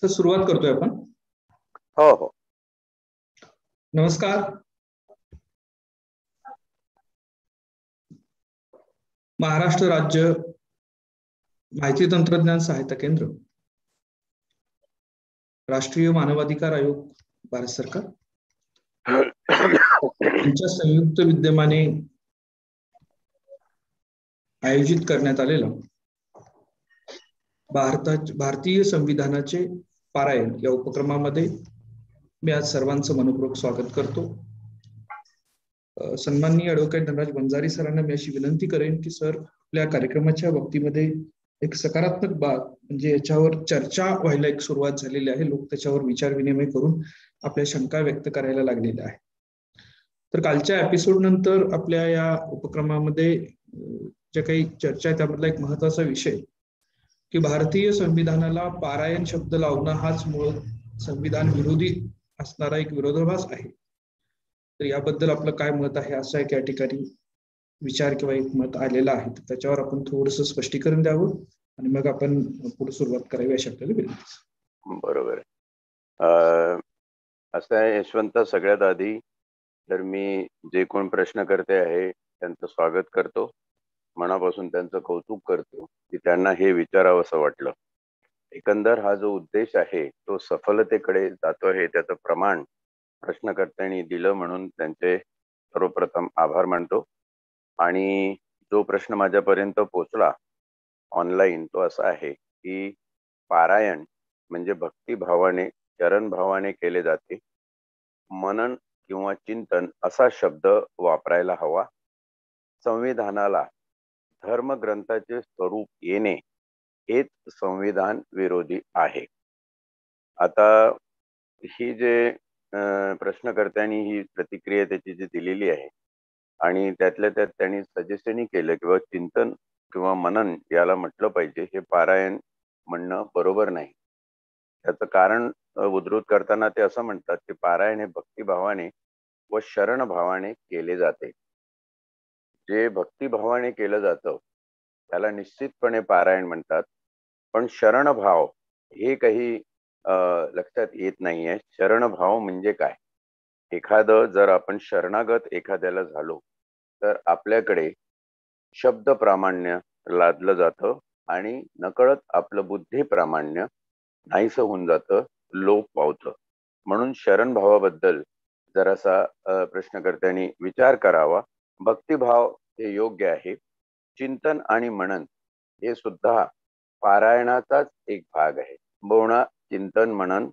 तर सुरुवात करतोय आपण. हो हो. नमस्कार. महाराष्ट्र राज्य माहिती तंत्रज्ञान सहायता केंद्र, राष्ट्रीय मानवाधिकार आयोग, भारत सरकार यांच्या संयुक्त विद्यमाने आयोजित करण्यात आलेला भारतीय संविधानाचे पारायण या उपक्रमामध्ये मी आज सर्वांचं मनपूर्वक स्वागत करतो. सन्माननीय ॲडव्होकेट धनराज वंजारी सरांना मी अशी विनंती करेन की सर आपल्या कार्यक्रमाच्या बाबतीमध्ये एक सकारात्मक बाब म्हणजे याच्यावर चर्चा व्हायला एक सुरुवात झालेली आहे. लोक त्याच्यावर विचार विनिमय करून आपल्या शंका व्यक्त करायला लागलेल्या आहे. तर कालच्या एपिसोड नंतर आपल्या या उपक्रमामध्ये ज्या काही चर्चा आहे त्यामधला एक महत्वाचा विषय की भारतीय संविधानाला पारायण शब्द लावणं हाच मूळ संविधान विरोधी असणारा एक विरोधाभास आहे. तर याबद्दल आपलं काय मत आहे असं एक या ठिकाणी विचार किंवा एक मत आलेलं आहे. तर त्याच्यावर आपण थोडंसं स्पष्टीकरण द्यावं आणि मग आपण पुढे सुरुवात करावी अशी आपल्याला विनंती. बरोबर आहे. असं आहे यशवंत, सगळ्यात आधी तर मी जे कोण प्रश्न करते आहे त्यांचं स्वागत करतो, मनापासून त्यांचं कौतुक करतो की त्यांना हे विचारावं असं वाटलं. एकंदर हा जो उद्देश आहे तो सफलतेकडे जातो आहे, त्याचं प्रमाण प्रश्नकर्त्यांनी दिलं म्हणून त्यांचे सर्वप्रथम आभार मानतो. आणि जो प्रश्न माझ्यापर्यंत पोहोचला ऑनलाईन तो असा आहे की पारायण म्हणजे भक्तिभावाने चरणभावाने केले जाते, मनन किंवा चिंतन असा शब्द वापरायला हवा. संविधानाला धर्मग्रंथाचे स्वरूप येणे हेच संविधान विरोधी आहे. आता ही जे प्रश्नकर्त्यांनी ही प्रतिक्रिया त्याची जी दिलेली आहे आणि त्यातल्या त्यात त्यांनी सजेशनही केलं किंवा चिंतन किंवा मनन याला म्हटलं पाहिजे, हे पारायण म्हणणं बरोबर नाही. त्याचं कारण उद्धृत करताना ते असं म्हणतात की पारायण हे भक्तिभावाने व शरणभावाने केले जाते. जे भक्तिभावाने केलं जातं त्याला निश्चितपणे पारायण म्हणतात, पण शरणभाव हे काही लक्षात येत नाहीये. शरणभाव म्हणजे काय? एखादं जर आपण शरणागत एखाद्याला झालो तर आपल्याकडे शब्द प्रामाण्य लादलं जातं आणि नकळत आपलं बुद्धी प्रामाण्य नाहीसं होऊन जातं, लोप पावतं. म्हणून शरणभावाबद्दल जरासा प्रश्नकर्त्यांनी विचार करावा. भक्तिभाव हे योग्य आहे. चिंतन आणि मनन हे सुद्धा पारायणाचाच एक भाग आहे. किंबहुना चिंतन मनन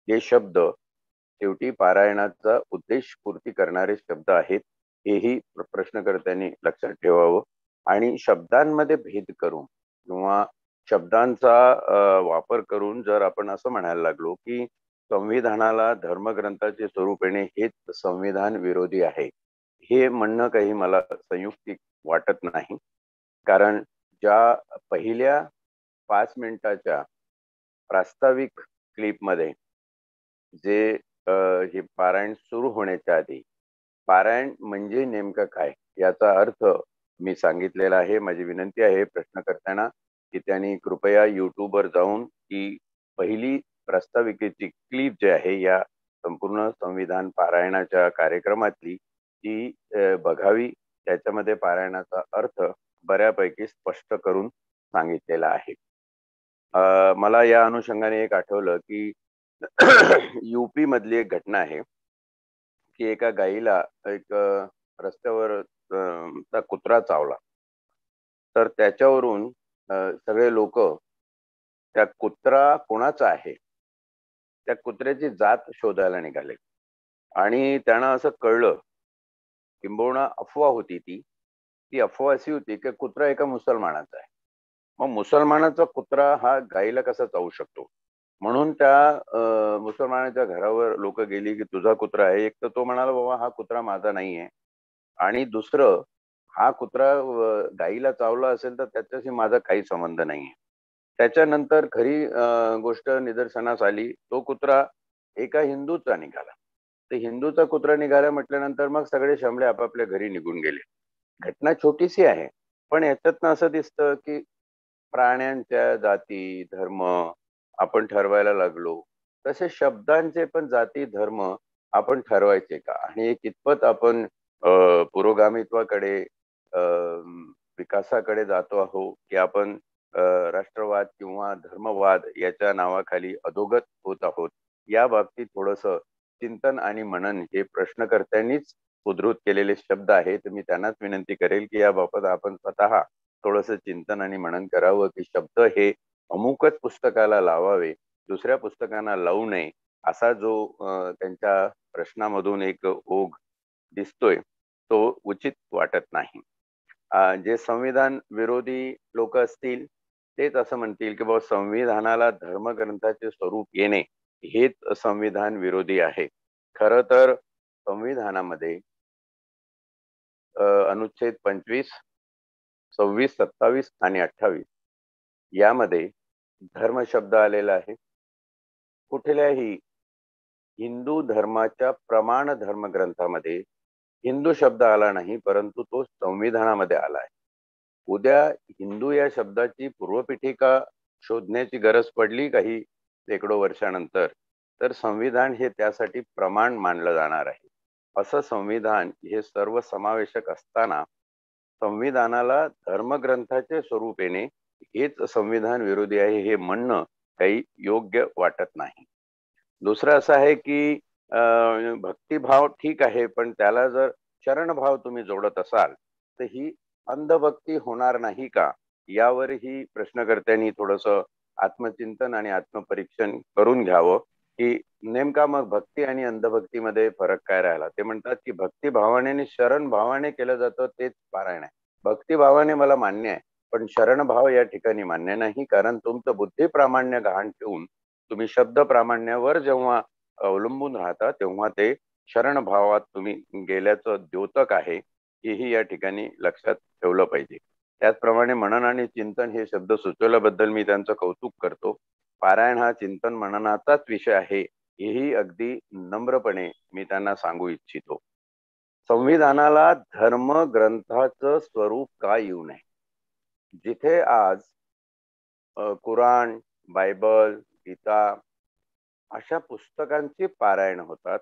हे शब्द शेवटी पारायणाचा उद्देश पूर्ती करणारे शब्द आहेत, हेही प्रश्नकर्त्यांनी लक्षात ठेवावं. आणि शब्दांमध्ये भेद करून किंवा शब्दांचा वापर करून जर आपण असं म्हणायला लागलो की संविधानाला धर्मग्रंथाचे स्वरूप येणे हेच संविधान विरोधी आहे, हे म्हणणं काही मला संयुक्तिक वाटत नाही. कारण ज्या पहिल्या 5 मिनिटाच्या प्रास्ताविक क्लिपमध्ये जे हे पारायण सुरू होण्याच्या आधी पारायण म्हणजे नेमकं काय याचा अर्थ मी सांगितलेला आहे. माझी विनंती आहे प्रश्नकर्त्यांना की त्यांनी कृपया यूट्यूबवर जाऊन ही पहिली प्रास्ताविकेची क्लिप जी आहे या संपूर्ण संविधान पारायणाच्या कार्यक्रमातली ती बघावी. त्याच्यामध्ये पारायणाचा अर्थ बऱ्यापैकी स्पष्ट करून सांगितलेला आहे. मला या अनुषंगाने एक आठवलं की यूपी मधली एक घटना आहे की एका गाईला एक रस्त्यावर कुत्रा चावला, तर त्याच्यावरून सगळे लोक त्या कुत्रा कोणाचा आहे त्या कुत्र्याची जात शोधायला निघाले. आणि त्यांना असं कळलं, किंबहुना अफवा होती ती अफवा अशी होती की कुत्रा एका मुसलमानाचा आहे. मग मुसलमानाचा कुत्रा हा गाईला कसा चावू शकतो? म्हणून त्या मुसलमानाच्या घरावर लोक गेली की तुझा कुत्रा आहे. एक तर तो म्हणाला बाबा हा कुत्रा माझा नाहीये, आणि दुसरं हा कुत्रा गाईला चावला असेल तर त्याच्याशी माझा काही संबंध नाहीये. त्याच्यानंतर खरी गोष्ट निदर्शनास आली, तो कुत्रा एका हिंदूचा निघाला. तर हिंदूचा कुत्रा निघाला म्हटल्यानंतर मग सगळे शंभले आपापल्या घरी निघून गेले. घटना छोटीशी आहे, पण याच्यातनं असं दिसतं की प्राण्यांच्या जाती, धर्म आपण ठरवायला लागलो, तसे शब्दांचे पण जाती धर्म आपण ठरवायचे का? आणि हे कितपत आपण पुरोगामित्वाकडे, विकासाकडे जातो आहोत की आपण राष्ट्रवाद किंवा धर्मवाद याच्या नावाखाली अधोगत होत आहोत? या बाबतीत थोडस चिंतन आणि मनन हे प्रश्नकर्त्यांनीच उद्धृत केलेले शब्द आहेत. मी त्यांनाच विनंती करेल की याबाबत आपण स्वतः थोडस चिंतन आणि मनन करावं की शब्द हे अमुकच पुस्तकाला लावावे, दुसऱ्या पुस्तकांना लावू नये, असा जो त्यांच्या प्रश्नामधून एक ओघ दिसतोय तो उचित वाटत नाही. जे संविधान विरोधी लोक असतील तेच असं म्हणतील की बाबा संविधानाला धर्मग्रंथाचे स्वरूप येणे हेच संविधान विरोधी आहे. खर तर संविधानामध्ये अनुच्छेद 25, 26, 27 आणि 28 यामध्ये धर्म शब्द आलेला आहे. कुठल्याही हिंदू धर्माच्या प्रमाण धर्मग्रंथामध्ये हिंदू शब्द आला नाही, परंतु तो संविधानामध्ये आला आहे. उद्या हिंदू या शब्दाची पूर्वपीठिका शोधण्याची गरज पडली काही शेकडो वर्षानंतर, तर संविधान हे त्यासाठी प्रमाण मानलं जाणार आहे. असं संविधान हे सर्व समावेशक असताना संविधानाला धर्मग्रंथाचे स्वरूप येणे हेच संविधान विरोधी आहे हे म्हणणं काही योग्य वाटत नाही. दुसरं असं आहे की भक्तिभाव ठीक आहे, पण त्याला जर शरणभाव तुम्ही जोडत असाल तर ही अंधभक्ती होणार नाही का? यावरही प्रश्नकर्त्यांनी थोडस आत्मचिंतन आणि आत्मपरीक्षण करून घ्यावं की नेमका मग भक्ती आणि अंधभक्तीमध्ये फरक काय राहिला. ते म्हणतात की भक्तिभावाने आणि शरण भावाने केलं जातं तेच पारायण आहे. भक्तिभावाने मला मान्य आहे, पण शरणभाव या ठिकाणी मान्य नाही, कारण तुमचं बुद्धी प्रामाण्य गहाण ठेवून तुम्ही शब्द प्रामाण्यावर जेव्हा अवलंबून राहता तेव्हा ते शरण भावात तुम्ही गेल्याचं द्योतक आहे, हेही या ठिकाणी लक्षात ठेवलं पाहिजे. त्याचप्रमाणे मनन आणि चिंतन हे शब्द सुचवल्याबद्दल मी त्यांचं कौतुक करतो. पारायण हा चिंतन मननाचाच विषय आहे हेही अगदी नम्रपणे मी त्यांना सांगू इच्छितो. संविधानाला धर्म ग्रंथाचं स्वरूप का येऊ नये? जिथे आज कुराण, बायबल, गीता अशा पुस्तकांची पारायण होतात,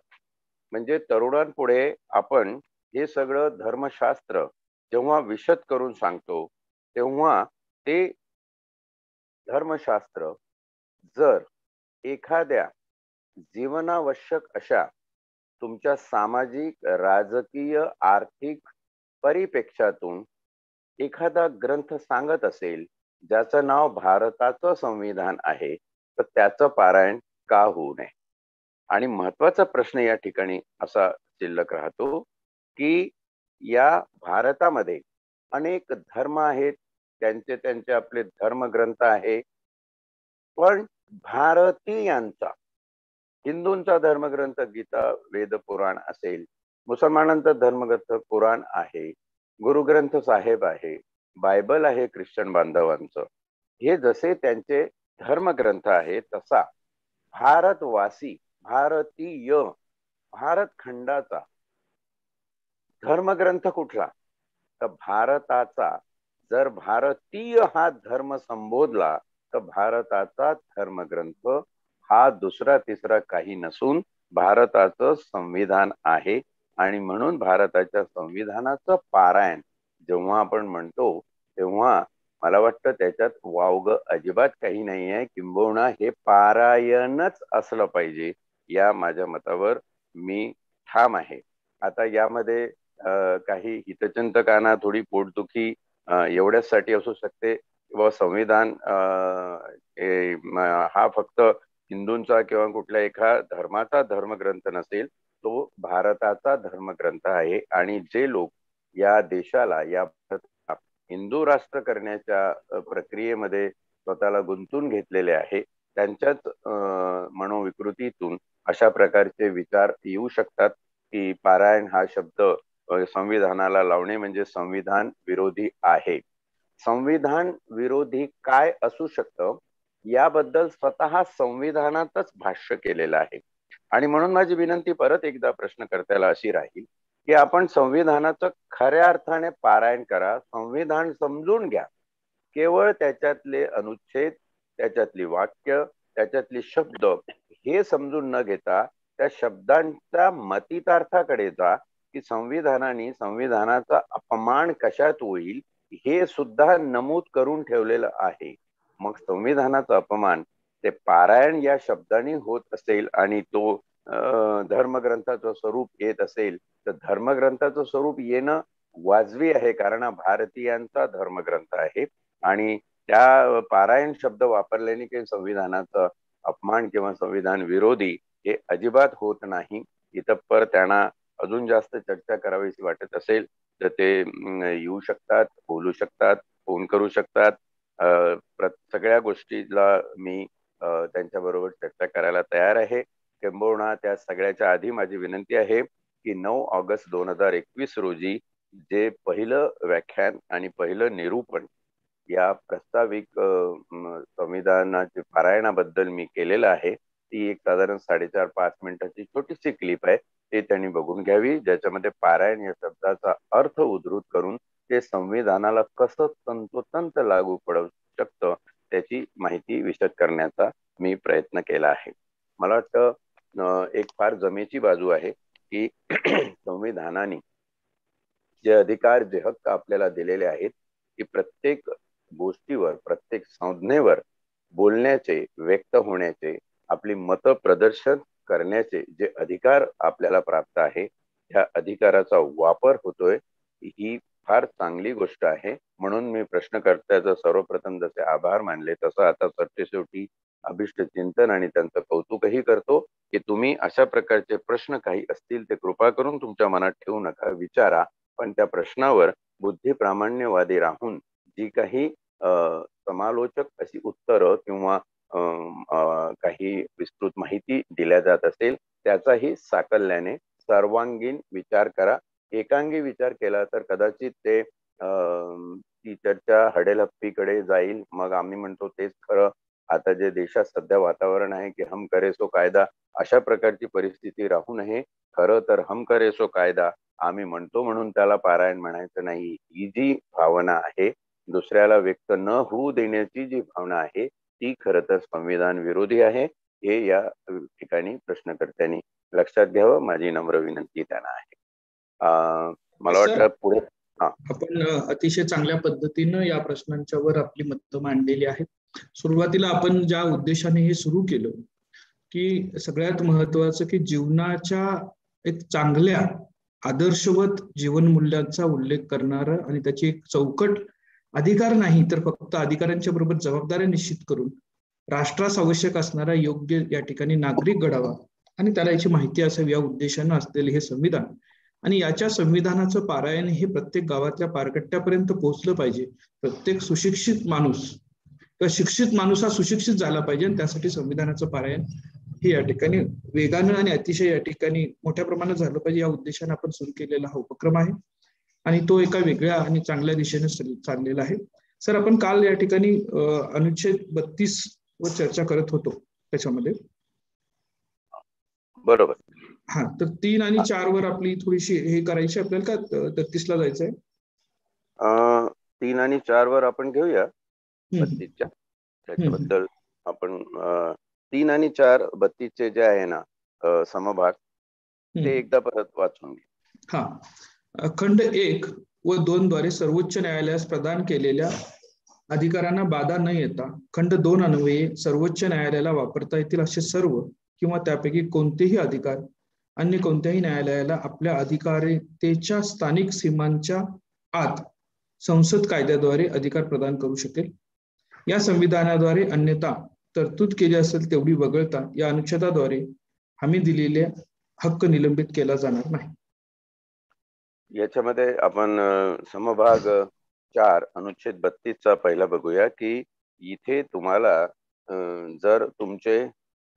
म्हणजे तरुणांपुढे आपण हे सगळं धर्मशास्त्र जेव्हा विशद करून सांगतो तेव्हा ते धर्मशास्त्र जर एखाद्या जीवनावश्यक अशा तुमच्या सामाजिक, राजकीय, आर्थिक परिप्रेक्ष्यातून एखादा ग्रंथ सांगत असेल ज्याचं नाव भारताचं संविधान आहे, तर त्याचं पारायण का होऊ नये? आणि महत्वाचा प्रश्न या ठिकाणी असा शिल्लक राहतो की या भारतामध्ये अनेक धर्म आहेत, त्यांचे त्यांचे आपले धर्मग्रंथ आहे, पण भारतीयांचा, हिंदूंचा धर्मग्रंथ गीता, वेद, पुराण असेल, मुसलमानांचा धर्मग्रंथ कुराण आहे, गुरुग्रंथ साहेब आहे, बायबल आहे ख्रिश्चन बांधवांचं, हे जसे त्यांचे धर्मग्रंथ आहे तसा भारतवासी, भारतीय, भारत खंडाचा धर्मग्रंथ कुठला? तर भारताचा. जर भारतीय हा धर्म संबोधला तर भारताचा धर्मग्रंथ हा दुसरा तिसरा काही नसून भारताचं संविधान आहे. आणि म्हणून भारताच्या संविधानाचं पारायण जेव्हा आपण म्हणतो तेव्हा मला वाटतं त्याच्यात वावग अजिबात काही नाही आहे, किंबहुना हे पारायणच असलं पाहिजे या माझ्या मतावर मी ठाम आहे. आता यामध्ये काही हितचिंतकांना थोडी पोटदुखी एवढ्यासाठी असू शकते किंवा संविधान हा फक्त हिंदूंचा किंवा कुठल्या एका धर्माचा धर्मग्रंथ नसेल, तो भारताचा धर्मग्रंथ आहे. आणि जे लोक या देशाला, या हिंदू राष्ट्र करण्याच्या प्रक्रियेमध्ये स्वतःला गुंतून घेतलेले आहे, त्यांच्याच मनोविकृतीतून अशा प्रकारचे विचार येऊ शकतात की पारायण हा शब्द संविधानाला लावणे म्हणजे संविधान विरोधी आहे. संविधान विरोधी काय असू शकतं याबद्दल स्वतः संविधानातच भाष्य केलेलं आहे. आणि म्हणून माझी विनंती परत एकदा प्रश्नकर्त्याला अशी राहील की आपण संविधानाचं खऱ्या अर्थाने पारायण करा, संविधान समजून घ्या. केवळ त्याच्यातले अनुच्छेद, त्याच्यातली वाक्य, त्याच्यातले शब्द हे समजून न घेता त्या शब्दांच्या मतितार्थाकडे जा, की संविधानाचा अपमान कशात होईल हे सुद्धा नमूद करून ठेवलेलं आहे. मग संविधानाचा अपमान ते पारायण या शब्दाने होत असेल आणि तो धर्मग्रंथाचं स्वरूप येत असेल, तर धर्मग्रंथाचं स्वरूप येणं वाजवी आहे, कारण हा भारतीयांचा धर्मग्रंथ आहे. आणि त्या पारायण शब्द वापरल्याने काही संविधानाचा अपमान किंवा संविधान विरोधी हे अजिबात होत नाही. इतपर त्यांना अजून जास्त चर्चा करावीशी वाटत असेल तर ते येऊ शकतात, बोलू शकतात, फोन करू शकतात. सगळ्या गोष्टीला मी त्यांच्याबरोबर चर्चा करायला तयार आहे. किंबहुना त्या सगळ्याच्या आधी माझी विनंती आहे की 9 ऑगस्ट 2021 रोजी जे पहिलं व्याख्यान आणि पहिलं निरूपण या प्रस्ताविक संविधानाच्या पारायणाबद्दल मी केलेलं आहे, ती एक साधारण 4.5-5 मिनिटाची छोटीशी क्लिप आहे. ते त्यांनी बघून घ्यावी, ज्याच्यामध्ये पारायण या शब्दाचा अर्थ उद्धृत करून ते संविधानाला कसं तंतोतंत लागू पडू शकतं त्याची माहिती विशद करण्याचा मी प्रयत्न केला आहे. मला वाटतं एक फार जमेची बाजू आहे की संविधानाने जे अधिकार, जे हक्क आपल्याला दिलेले आहेत, की प्रत्येक गोष्टीवर, प्रत्येक संज्ञेवर बोलण्याचे, व्यक्त होण्याचे, आपली मत प्रदर्शन करण्याचे जे अधिकार आपल्याला प्राप्त आहे, त्या अधिकाराचा वापर होतोय, ही फार चांगली गोष्ट आहे. म्हणून मी प्रश्नकर्त्याचा सर्वप्रथम जसे आभार मानले, तसं आता सरतेशेवटी अभिष्ट चिंतन आणि त्यांचं कौतुकही करतो की तुम्ही अशा प्रकारचे प्रश्न काही असतील ते कृपा करून तुमच्या मनात ठेवू नका, विचारा, पण त्या प्रश्नावर बुद्धी प्रामाण्यवादी राहून जी काही समालोचक अशी उत्तरं किंवा काही विस्तृत माहिती दिल्या जात असेल त्याचाही साकल्याने सर्वांगीण विचार करा. एकांगी विचार केला तर कदाचित ते ती चर्चा हडेलहप्पीकडे जाईल. मग आम्ही म्हणतो तेच खरं. आता जे देशात सध्या वातावरण आहे की हम करे सो कायदा, अशा प्रकारची परिस्थिती राहू नये. खरं तर हम करे सो कायदा आम्ही म्हणतो म्हणून त्याला पारायण म्हणायचं नाही. ही जी भावना आहे, दुसऱ्याला व्यक्त न होऊ देण्याची जी भावना आहे, ती खरं तर संविधान विरोधी आहे. हे या ठिकाणी प्रश्नकर्त्यांनी लक्षात घ्यावं, माझी नम्र विनंती त्यांना आहे. मला वाटतं पुढे आपण अतिशय चांगल्या पद्धतीनं या प्रश्नांच्यावर आपली मतं मांडलेली आहेत. सुरुवातीला आपण ज्या उद्देशाने हे सुरू केलं की सगळ्यात महत्वाचं की जीवनाच्या एक चांगल्या आदर्शवत जीवन मूल्यांचा उल्लेख करणारं आणि त्याची एक चौकट अधिकार नाही तर फक्त अधिकारांच्या बरोबर जबाबदाऱ्या निश्चित करून राष्ट्रास आवश्यक असणारा योग्य या ठिकाणी नागरिक घडावा आणि त्याला याची माहिती असावी या उद्देशानं असलेले हे संविधान. आणि याच्या संविधानाचं पारायण हे प्रत्येक गावातल्या पारकट्ट्यापर्यंत पोहोचलं पाहिजे. प्रत्येक सुशिक्षित माणूस किंवा शिक्षित माणूस हा सुशिक्षित झाला पाहिजे आणि त्यासाठी संविधानाचं पारायण हे या ठिकाणी वेगानं आणि अतिशय या ठिकाणी मोठ्या प्रमाणात झालं पाहिजे या उद्देशाने आपण सुरू केलेला हा उपक्रम आहे आणि तो एका वेगळ्या आणि चांगल्या दिशेने चाललेला आहे. सर, आपण काल या ठिकाणी अनुच्छेद 32 वर चर्चा करत होतो. त्याच्यामध्ये बरोबर, हा, तर 3 आणि 4 वर आपली थोडीशी हे करायची आपल्याला का 33 ला जायचंय? 3 आणि 4 वर आपण घेऊया 32च्या. त्याच्याबद्दल आपण 3 आणि 4 32चे जे आहे ना समभाग ते एकदा परत वाचून घे. हा, खंड 1 व 2 द्वारे सर्वोच्च न्यायालयास प्रदान केलेल्या अधिकारांना बाधा न येता खंड 2 अन्वये सर्वोच्च न्यायालयाला वापरता येतील असे सर्व किंवा त्यापैकी कोणतेही अधिकार अन्य कोणत्याही न्यायालयाला आपल्या अधिकारितेच्या स्थानिक सीमांच्या आत संसद कायद्याद्वारे अधिकार प्रदान करू शकेल. या संविधानाद्वारे अन्यथा तरतूद केली असेल तेवढी वगळता या अनुच्छेदाद्वारे हमी दिलेले हक्क निलंबित केला जाणार नाही. याच्यामध्ये आपण समभाग 4 अनुच्छेद 32चा पहिला बघूया की इथे तुम्हाला जर तुमचे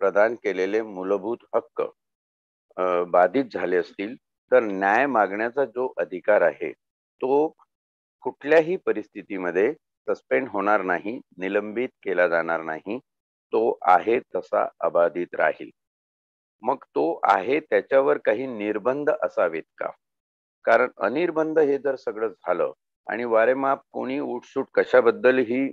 प्रदान केलेले मूलभूत हक्क बाधित झाले असतील तर न्याय मागण्याचा जो अधिकार आहे तो कुठल्याही परिस्थितीमध्ये सस्पेंड होणार नाही, निलंबित केला जाणार नाही. तो आहे तसा अबाधित राहील. मग तो आहे त्याच्यावर काही निर्बंध असावेत का? कारण अनिर्बंध हे जर सगळं झालं आणि वारेमाप कोणी उठसूट कशाबद्दलही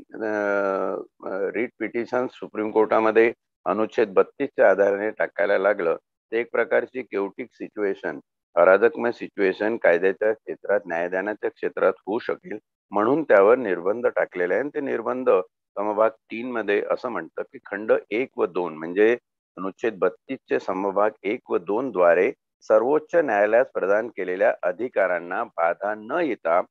रिट पिटिशन सुप्रीम कोर्टामध्ये अनुच्छेद 32च्या आधाराने टाकायला लागलं ते एक प्रकारची केवटिक सिच्युएशन, अराजकमय सिच्युएशन कायद्याच्या क्षेत्रात, न्यायदानाच्या क्षेत्रात होऊ शकेल, म्हणून त्यावर निर्बंध टाकलेले आहे. आणि ते निर्बंध समभाग 3 मध्ये असं म्हणतं की खंड 1 व 2 म्हणजे अनुच्छेद 32चे समभाग 1 व 2 द्वारे सर्वोच्च न्यायालयास प्रदान केलेल्या अधिकारांना बाधा न येता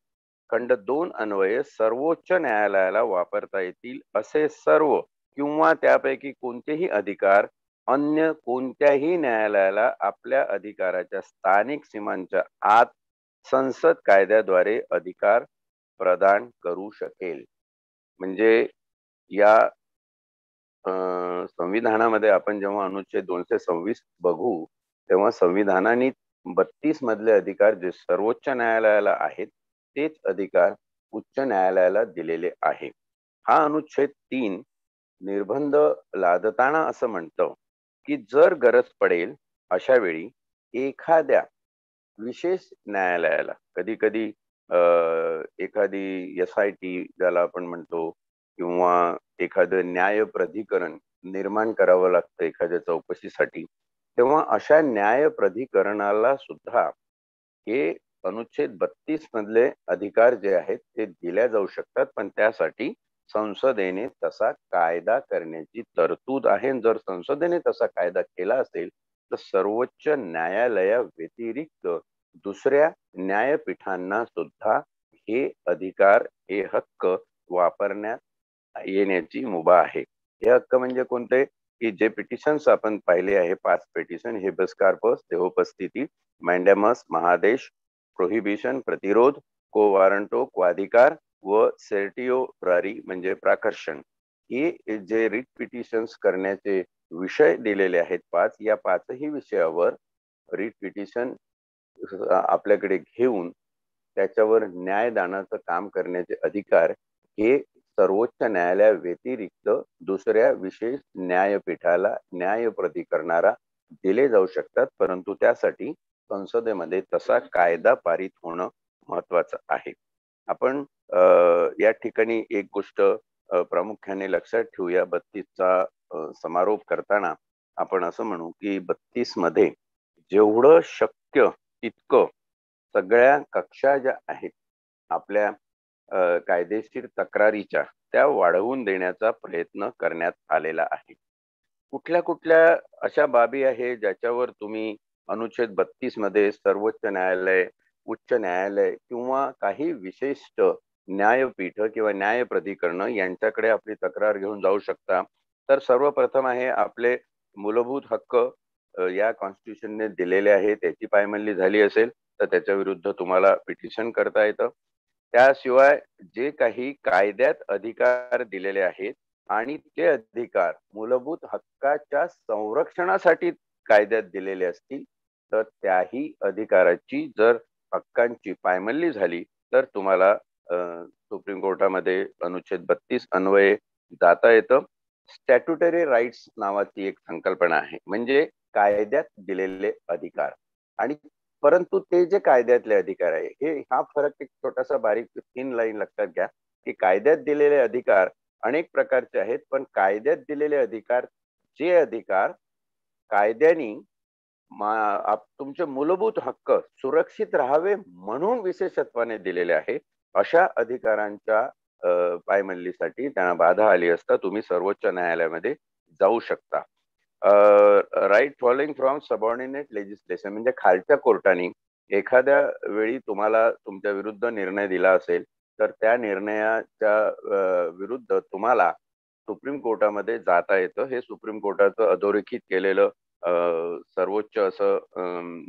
खंड 2 अन्वये सर्वोच्च न्यायालयाला वापरता येतील असे सर्व किंवा त्यापैकी कोणतेही अधिकार अन्य कोणत्याही न्यायालयाला आपल्या अधिकाराच्या स्थानिक सीमांच्या आत संसद कायद्याद्वारे अधिकार प्रदान करू शकेल. म्हणजे या संविधानामध्ये आपण जेव्हा अनुच्छेद 226 बघू तेव्हा संविधानाने 32 मधले अधिकार जे सर्वोच्च न्यायालयाला आहेत तेच अधिकार उच्च न्यायालयाला दिलेले आहे. हा अनुच्छेद 3 निर्बंध लादताना असं म्हणतं की जर गरज पडेल अशा वेळी एखाद्या विशेष न्यायालयाला, कधी कधी एखादी SIT ज्याला आपण म्हणतो किंवा एखादं न्याय प्राधिकरण निर्माण करावं लागतं एखाद्या चौकशीसाठी, तेव्हा अशा न्याय प्राधिकरणाला सुद्धा हे अनुच्छेद 32 मधले अधिकार जे आहेत ते दिल्या जाऊ शकतात, पण त्यासाठी संसदेने तसा कायदा करण्याची तरतूद आहे. जर संसदेने तसा कायदा केला असेल तर सर्वोच्च न्यायालया व्यतिरिक्त दुसऱ्या न्यायपीठांना सुद्धा हे अधिकार, हे हक्क वापरण्यात येण्याची मुभा आहे. हे हक्क म्हणजे कोणते की जे पिटिशन्स आपण पाहिले आहे, 5 पिटिशन, हेबस कार्पस, देहोपस्थिती, मॅन्डेमस, महादेश, प्रोहिबिशन, प्रतिरोध, को वारंटो, क्वाधिकार व सेर्टिओरारी म्हणजे प्राकर्षण, हे जे रिट पिटिशन्स करण्याचे विषय दिलेले आहेत 5, या 5ही विषयावर रिट पिटिशन आपल्याकडे घेऊन त्याच्यावर न्यायदानाचं काम करण्याचे अधिकार हे सर्वोच्च न्यायालया व्यतिरिक्त दुसऱ्या विशेष न्यायपीठाला, न्याय प्राधिकरणाला दिले जाऊ शकतात, परंतु त्यासाठी संसदेमध्ये तसा कायदा पारित होणं महत्वाचं आहे. आपण या ठिकाणी एक गोष्ट प्रामुख्याने लक्षात ठेवूया. 32चा समारोप करताना आपण असं म्हणू की 32 मध्ये जेवढं शक्य तितकं सगळ्या कक्षा ज्या आहेत आपल्या कायदेशीर तक्रारीच्या त्या वाढवून देण्याचा प्रयत्न करण्यात आलेला आहे. कुठल्या कुठल्या अशा बाबी आहे ज्याच्यावर तुम्ही अनुच्छेद 32 मध्ये सर्वोच्च न्यायालय, उच्च न्यायालय किंवा काही विशिष्ट न्यायपीठ किंवा न्याय प्राधिकरण यांच्याकडे आपली तक्रार घेऊन जाऊ शकता? तर सर्वप्रथम आहे आपले मूलभूत हक्क या कॉन्स्टिट्यूशनने दिलेले आहे, त्याची पायमल्ली झाली असेल तर त्याच्या विरुद्ध तुम्हाला पिटिशन करता येतं. त्याशिवाय जे काही कायद्यात अधिकार दिलेले आहेत आणि ते अधिकार मूलभूत हक्काच्या संरक्षणासाठी कायद्यात दिलेले असतील तर त्याही अधिकाराची जर हक्कांची पायमल्ली झाली तर तुम्हाला सुप्रीम कोर्टामध्ये अनुच्छेद 32 अन्वये जाता येतं. स्टॅट्युटरी राईट्स नावाची एक संकल्पना आहे, म्हणजे कायद्यात दिलेले अधिकार. आणि परंतु ते जे कायद्यातले अधिकार आहे, हे हा फरक एक छोटासा बारीक 3 लाईन लक्षात घ्या की कायद्यात दिलेले अधिकार अनेक प्रकारचे आहेत, पण कायद्यात दिलेले अधिकार, जे अधिकार कायद्याने तुमचे मूलभूत हक्क सुरक्षित राहावे म्हणून विशेषत्वाने दिलेले आहे, अशा अधिकारांच्या पायमल्लीसाठी त्यांना बाधा आली असता तुम्ही सर्वोच्च न्यायालयामध्ये जाऊ शकता. Right following from subordinate legislation म्हणजे खालच्या कोर्टाने एखाद्या वेळी तुम्हाला तुमच्या विरुद्ध निर्णय दिला असेल तर त्या निर्णयाच्या विरुद्ध तुम्हाला सुप्रीम कोर्टामध्ये जाता येतं. हे सुप्रीम कोर्टाचं अधोरेखित केलेलं सर्वोच्च असं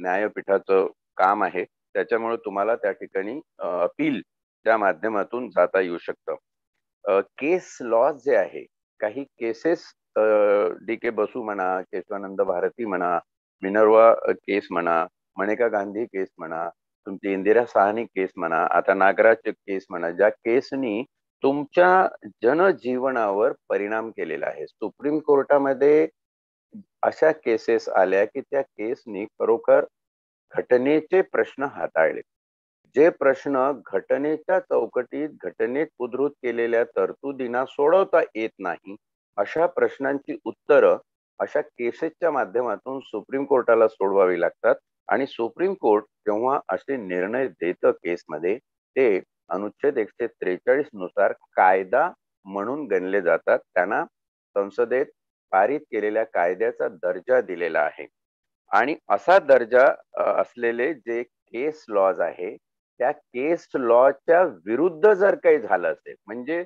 न्यायपीठाचं काम आहे, त्याच्यामुळे तुम्हाला त्या ठिकाणी अपील त्या माध्यमातून जाता येऊ शकतं. केस लॉज जे आहे, काही केसेस DK बसू म्हणा, केशवानंद भारती म्हणा, मिनर्वा केस म्हणा, मनेका गांधी केस म्हणा, तुमची इंदिरा साहनी केस म्हणा, आता नागराज केस म्हणा, ज्या केसनी तुमच्या जनजीवनावर परिणाम केलेला आहे, सुप्रीम कोर्टामध्ये अशा केसेस आल्या की त्या केसनी खरोखर घटनेचे प्रश्न हाताळले. जे प्रश्न घटनेच्या चौकटीत घटनेत उद्धृत केलेल्या तरतुदींना सोडवता येत नाही, अशा प्रश्नांची उत्तरं अशा केसेसच्या माध्यमातून सुप्रीम कोर्टाला सोडवावी लागतात. आणि सुप्रीम कोर्ट जेव्हा असे निर्णय देतं केसमध्ये, ते अनुच्छेद 143 नुसार कायदा म्हणून गणले जातात. त्यांना संसदेत पारित केलेल्या कायद्याचा दर्जा दिलेला आहे. आणि असा दर्जा असलेले जे केस लॉज आहे, त्या केस लॉच्या विरुद्ध जर काही झालं असेल, म्हणजे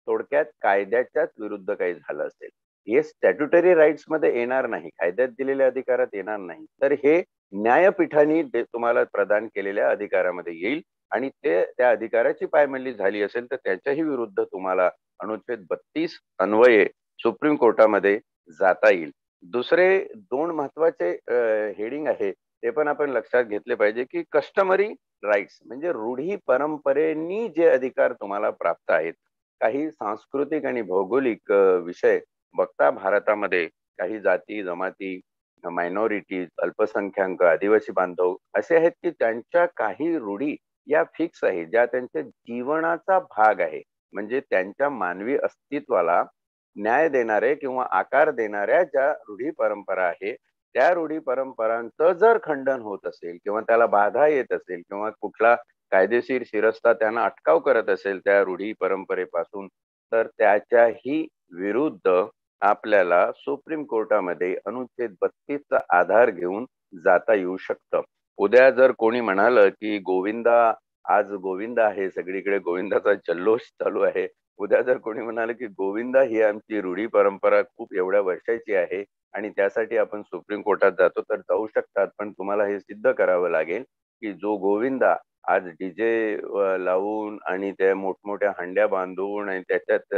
थोडक्यात कायद्याच्याच विरुद्ध काही झालं असेल, हे स्टॅट्युटरी राईट्स मध्ये येणार नाही, कायद्यात दिलेल्या अधिकारात येणार नाही, तर हे न्यायपीठाने तुम्हाला प्रदान केलेल्या अधिकारामध्ये येईल. आणि ते त्या अधिकाराची पायमल्ली झाली असेल तर त्याच्याही विरुद्ध तुम्हाला अनुच्छेद 32 अन्वये सुप्रीम कोर्टामध्ये जाता येईल. दुसरे दोन महत्वाचे हेडिंग आहे ते पण आपण लक्षात घेतले पाहिजे की कस्टमरी राईट्स म्हणजे रूढी परंपरेनी जे अधिकार तुम्हाला प्राप्त आहेत. काही सांस्कृतिक आणि भौगोलिक विषय बघता भारतामध्ये काही जाती जमाती, मायनॉरिटीज, अल्पसंख्याक, आदिवासी बांधव असे आहेत की त्यांच्या काही रूढी या फिक्स आहे, ज्या त्यांच्या जीवनाचा भाग आहे. म्हणजे त्यांच्या मानवी अस्तित्वाला न्याय देणारे किंवा आकार देणाऱ्या ज्या रूढी परंपरा आहे, त्या रूढी परंपरांचं जर खंडन होत असेल किंवा त्याला बाधा येत असेल किंवा कुठला कायदेशीर शिरस्ता त्यांना अटकाव करत असेल त्या रूढी परंपरेपासून, तर त्याच्याही विरुद्ध आपल्याला सुप्रीम कोर्टामध्ये अनुच्छेद 32 चा आधार घेऊन जाता येऊ शकतं. उद्या जर कोणी म्हणालं की गोविंदा, आज गोविंदा आहे, सगळीकडे गोविंदाचा जल्लोष चालू आहे, उद्या जर कोणी म्हणाले की गोविंदा ही आमची रूढी परंपरा खूप एवढ्या वर्षाची आहे आणि त्यासाठी आपण सुप्रीम कोर्टात जातो, तर जाऊ शकतात. पण तुम्हाला हे सिद्ध करावं लागेल की जो गोविंदा आज डीजे लावून आणि त्या मोठमोठ्या हंड्या बांधून आणि त्याच्यात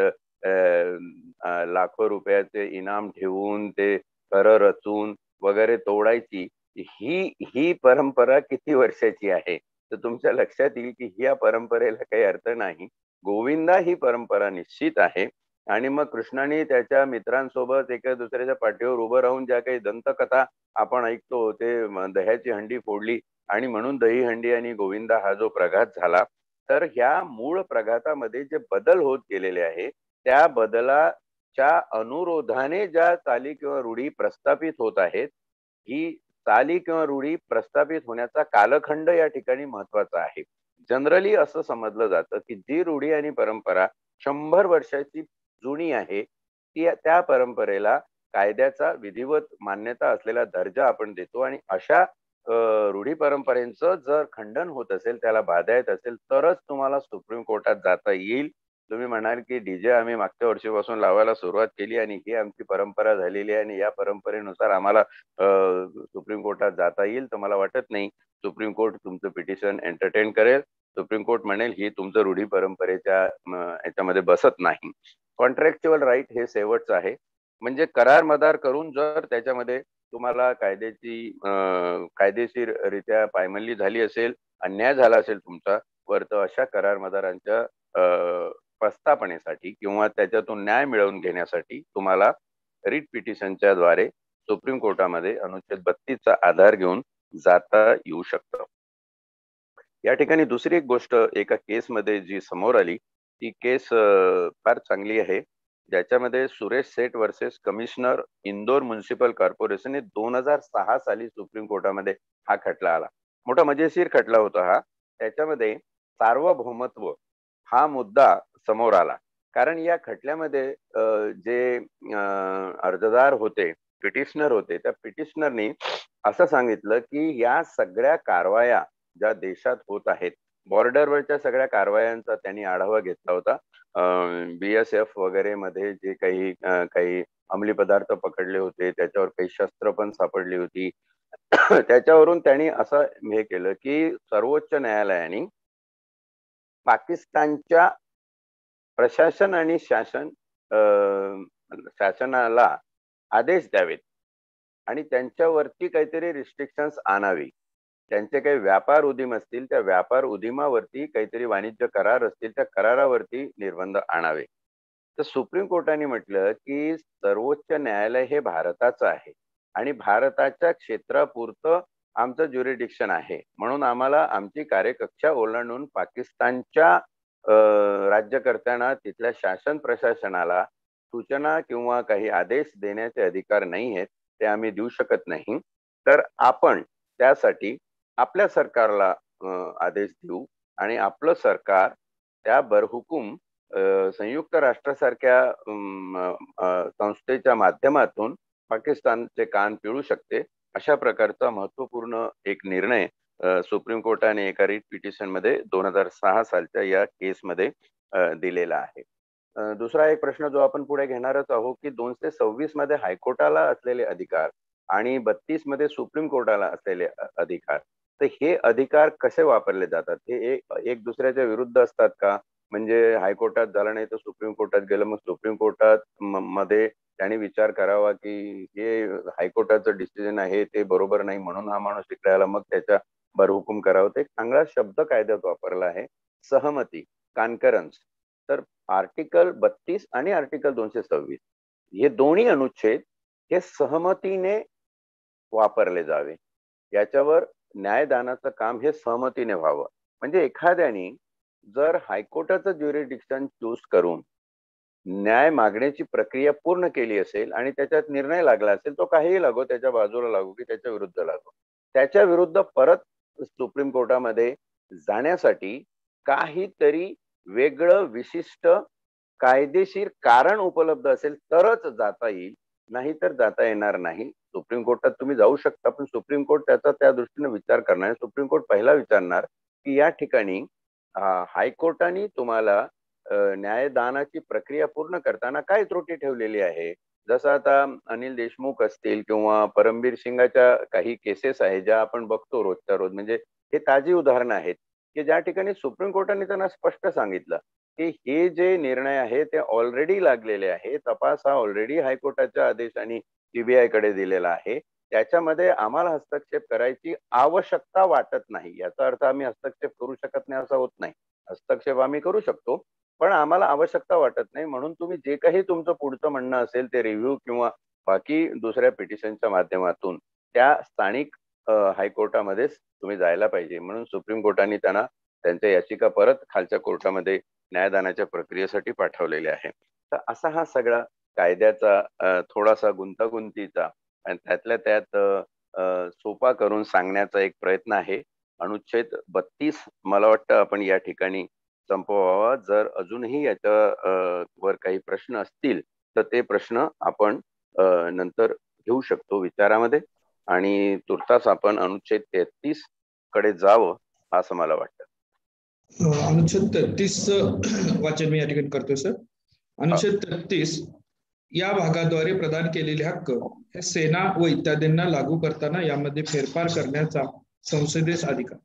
लाखो रुपयाचे इनाम ठेवून ते कर रचून वगैरे तोडायची, ही परंपरा किती वर्षाची आहे. तर तुमच्या लक्षात येईल की या परंपरेला काही अर्थ नाही. गोविंदा ही परंपरा निश्चित आहे. आणि मग कृष्णाने त्याच्या मित्रांसोबत एका दुसऱ्याच्या पाठीवर उभं राहून ज्या काही दंतकथा आपण ऐकतो, ते दह्याची हंडी फोडली आणि म्हणून दही हंडी आणि गोविंदा हा जो प्रघात झाला, तर ह्या मूळ प्रघातामध्ये जे बदल होत गेलेले आहे, त्या बदलाच्या अनुरोधाने ज्या चाली किंवा रूढी प्रस्थापित होत आहेत, ही चाली किंवा रूढी प्रस्थापित होण्याचा कालखंड या ठिकाणी महत्वाचा आहे. जनरली असं समजलं जातं की जी रूढी आणि परंपरा 100 वर्षाची जुनी आहे, ती त्या परंपरेला कायद्याचा विधिवत मान्यता असलेला दर्जा आपण देतो. आणि अशा रूढी परंपरेचं जर खंडन होत असेल, त्याला बाधा येत असेल, तरच तुम्हाला सुप्रीम कोर्टात जाता येईल. तुम्ही म्हणाल की डीजे आम्ही मागच्या वर्षीपासून लावायला सुरुवात केली आणि ही आमची परंपरा झालेली आहे आणि या परंपरेनुसार आम्हाला सुप्रीम कोर्टात जाता येईल, तर मला वाटत नाही सुप्रीम कोर्ट तुमचं पिटिशन एंटरटेन करेल. सुप्रीम कोर्ट म्हणेल ही तुमचं रूढी परंपरेच्या याच्यामध्ये बसत नाही. कॉन्ट्रॅक्च्युअल राईट हे शेवटचं आहे. म्हणजे करार मदार करून जर त्याच्यामध्ये तुम्हाला कायदेशीररित्या पायमल्ली झाली असेल, अन्याय झाला असेल तुमचा वर, तर अशा करार मदारांच्या प्रस्थापनेसाठी किंवा त्याच्यातून न्याय मिळवून घेण्यासाठी तुम्हाला रिट पिटिशनच्या द्वारे सुप्रीम कोर्टामध्ये अनुच्छेद 32 चा आधार घेऊन जाता येऊ शकतं. या ठिकाणी दुसरी एक गोष्ट एका केसमध्ये जी समोर आली, ती केस फार चांगली आहे. ज्याच्यामध्ये Suresh Seth versus commissioner Indore municipal corporation 2006 साली सुप्रीम कोर्टामध्ये हा खटला आला. मोठा मजेशीर खटला होता हा. त्याच्यामध्ये सार्वभौमत्व हा मुद्दा समोर आला. कारण या खटल्यामध्ये जे अर्जदार होते, पिटिशनर होते, त्या पिटिशनरनी असं सांगितलं की या सगळ्या कारवाया ज्या देशात होत आहेत, बॉर्डरवरच्या सगळ्या कारवायांचा त्यांनी आढावा घेतला होता. BSF वगैरे मध्ये जे काही अंमली पदार्थ पकडले होते, त्याच्यावर काही शस्त्र पण सापडली होती. त्याच्यावरून त्यांनी असं हे केलं की सर्वोच्च न्यायालयाने पाकिस्तानच्या प्रशासन आणि शासनाला आदेश द्यावेत आणि त्यांच्यावरती काहीतरी रिस्ट्रिक्शन्स आणावी. त्यांचे काही व्यापार उदीम असतील, त्या व्यापार उदीमावरती काहीतरी वाणिज्य करार असतील, त्या करारावरती निर्बंध आणावे. तर सुप्रीम कोर्टाने म्हटलं की सर्वोच्च न्यायालय हे भारताचं आहे आणि भारताच्या क्षेत्रापुरतं आमचं ज्युरिडिक्शन आहे, म्हणून आम्हाला आमची कार्यकक्षा ओलांडून पाकिस्तानच्या राज्यकर्त्यांना, तिथल्या शासन प्रशासनाला सूचना किंवा काही आदेश देण्याचे अधिकार नाही आहेत, ते आम्ही देऊ शकत नाही. तर आपण त्यासाठी आपल्या सरकारला आदेश देऊ आणि आपलं सरकार त्या बरहुकूम संयुक्त राष्ट्रासारख्या संस्थेच्या माध्यमातून पाकिस्तानचे कान पिळू शकते. अशा प्रकारचा महत्वपूर्ण एक निर्णय सुप्रीम कोर्टाने एका रिट पिटिशन मध्ये 2006 सालच्या या केसमध्ये दिलेला आहे. दुसरा एक प्रश्न जो आपण पुढे घेणारच आहोत की 226 मध्ये हायकोर्टाला असलेले अधिकार आणि 32 मध्ये सुप्रीम कोर्टाला असलेले अधिकार, तर हे अधिकार कसे वापरले जातात? हे एक दुसऱ्याच्या विरुद्ध असतात का? म्हणजे हायकोर्टात झालं नाही तर सुप्रीम कोर्टात गेलं, मग सुप्रीम कोर्टात मध्ये त्यांनी विचार करावा की हे हायकोर्टाचं डिसिजन आहे ते बरोबर नाही म्हणून हा माणूस इकडे आला, मग त्याच्या बरहुकूम करावं. ते एक चांगला शब्द कायद्यात वापरला आहे, सहमती, कॉन्करन्स. तर आर्टिकल 32 आणि आर्टिकल 226 हे दोन्ही अनुच्छेद हे सहमतीने वापरले जावे. याच्यावर न्यायदानाचं काम हे सहमतीने व्हावं. म्हणजे एखाद्याने जर हायकोर्टाचं ज्युरिडिक्शन चूज करून न्याय मागण्याची प्रक्रिया पूर्ण केली असेल आणि त्याच्यात निर्णय लागला असेल, तो काहीही लागो, त्याच्या बाजूला लागो की त्याच्या विरुद्ध लागो, त्याच्या विरुद्ध परत सुप्रीम कोर्टामध्ये जाण्यासाठी काहीतरी वेगळं विशिष्ट कायदेशीर कारण उपलब्ध असेल तरच जाता येईल, नाहीतर जाता येणार नाही. सुप्रीम कोर्टात तुम्ही जाऊ शकता, पण सुप्रीम कोर्ट त्याचा त्या दृष्टीने विचार करणार. सुप्रीम कोर्ट पहिला विचारणार की या ठिकाणी हायकोर्टाने तुम्हाला न्यायदानाची प्रक्रिया पूर्ण करताना काय त्रुटी ठेवलेली आहे. जसं आता अनिल देशमुख असतील किंवा परमबीर सिंगाच्या काही केसेस आहेत ज्या आपण बघतो रोजच्या रोज, म्हणजे हे ताजी उदाहरणं आहेत की ज्या ठिकाणी सुप्रीम कोर्टाने त्यांना स्पष्ट सांगितलं की हे जे निर्णय आहे ते ऑलरेडी लागलेले आहे, तपास हा ऑलरेडी हायकोर्टाच्या आदेशाने सीबीआय कडे दिलेला आहे, त्याच्यामध्ये आम्हाला हस्तक्षेप करायची आवश्यकता वाटत नाही. याचा अर्थ आम्ही हस्तक्षेप करू शकत नाही असं होत नाही. हस्तक्षेप आम्ही करू शकतो, पण आम्हाला आवश्यकता वाटत नाही. म्हणून तुम्ही जे काही तुमचं पुढचं म्हणणं असेल ते रिव्ह्यू किंवा बाकी दुसऱ्या पिटिशनच्या माध्यमातून त्या स्थानिक हायकोर्टामध्येच तुम्ही जायला पाहिजे. म्हणून सुप्रीम कोर्टाने त्यांना त्यांच्या याचिका परत खालच्या कोर्टामध्ये न्यायदानाच्या प्रक्रियेसाठी पाठवलेले आहे. तर असा हा सगळा कायद्याचा थोडासा गुंतागुंतीचा आणि त्यातल्या त्यात सोपा करून सांगण्याचा एक प्रयत्न आहे. अनुच्छेद 32 मला वाटतं आपण या ठिकाणी संपवावा. जर अजूनही याच्या वर काही प्रश्न असतील तर ते प्रश्न आपण नंतर घेऊ शकतो विचारामध्ये, आणि तुर्तास आपण अनुच्छेद 33 कडे जावं असं मला वाटतं. अनुच्छेद 33 वाचन मी या ठिकाणी करतोय सर. अनुच्छेद 33 या भागाद्वारे प्रदान केलेले हक्क हे सेना व इत्यादींना लागू करताना यामध्ये फेरफार करण्याचा संसदेस अधिकार.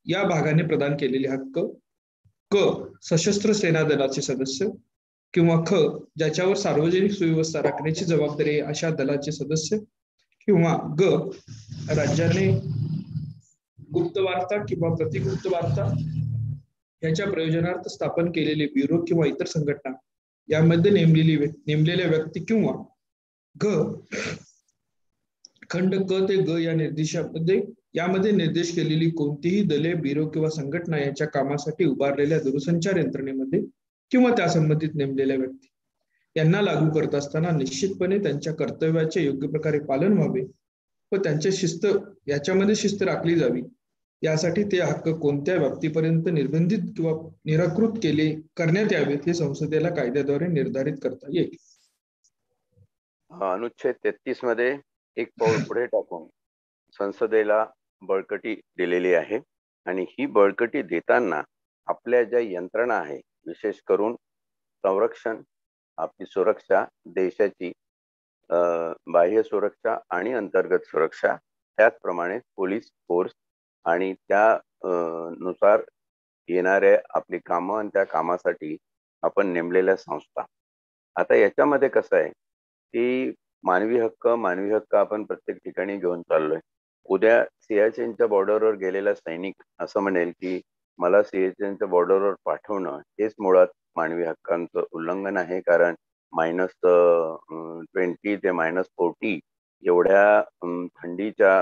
या भागाने प्रदान केलेले हक्क क सशस्त्र सेना दलाचे सदस्य किंवा ख ज्याच्यावर सार्वजनिक सुव्यवस्था राखण्याची जबाबदारी आहे अशा दलाचे सदस्य, किंवा ग राज्याने गुप्त वार्ता किंवा प्रतिगुप्त वार्ता याच्या प्रयोजनार्थ स्थापन केलेले ब्युरो किंवा इतर संघटना यामध्ये नेमलेल्या व्यक्ती, किंवा घ खंड क ते ग या निर्देशामध्ये यामध्ये निर्देश केलेली कोणतीही दले, ब्युरो किंवा संघटना यांच्या कामासाठी उभारलेल्या दूरसंचार यंत्रणेमध्ये किंवा त्या संबंधित नेमलेल्या व्यक्ती यांना लागू करत असताना निश्चितपणे त्यांच्या कर्तव्याचे योग्य प्रकारे पालन व्हावे व त्यांच्या याच्यामध्ये शिस्त राखली जावी, यासाठी ते हक्क कोणत्या व्यक्तीपर्यंत निर्बंधित किंवा निराकृत करण्यात यावेत हे संसदेला कायद्याद्वारे निर्धारित करता येईल. अनुच्छेद 33 मध्ये एक पाऊल पुढे टाकून संसदेला बळकटी दिलेली आहे, आणि ही बळकटी देताना आपल्या ज्या यंत्रणा आहे, विशेष करून संरक्षण, आपली सुरक्षा, देशाची बाह्य सुरक्षा आणि अंतर्गत सुरक्षा, त्याचप्रमाणे पोलीस फोर्स आणि त्या नुसार येणारे आपली कामं आणि त्या कामासाठी आपण नेमलेल्या संस्था. आता याच्यामध्ये कसं आहे की मानवी हक्क आपण प्रत्येक ठिकाणी घेऊन चाललोय. उद्या सियाचीनच्या बॉर्डरवर गेलेला सैनिक असं म्हणेल की मला सियाचीनच्या बॉर्डरवर पाठवणं हेच मुळात मानवी हक्कांचं उल्लंघन आहे, कारण -20 ते -40 एवढ्या थंडीच्या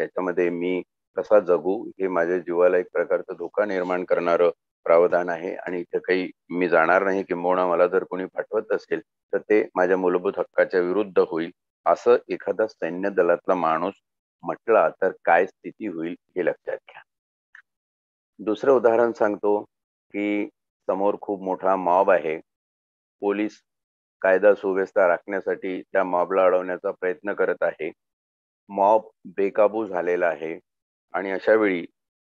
याच्यामध्ये मी कसा जगू, हे माझ्या जीवाला एक प्रकारचा धोका निर्माण करणारं प्रावधान आहे आणि इथे काही मी जाणार नाही, किंबहुना मला जर कोणी पाठवत असेल तर ते माझ्या मूलभूत हक्काच्या विरुद्ध होईल. असं एखादा सैन्य दलातला माणूस म्हटला तर काय स्थिती होईल हे लक्षात घ्या. दुसरं उदाहरण सांगतो की समोर खूप मोठा मॉब आहे. पोलीस कायदा सुव्यवस्था राखण्यासाठी त्या मॉबला अडवण्याचा प्रयत्न करत आहे. मॉब बेकाबू झालेला आहे आणि अशा वेळी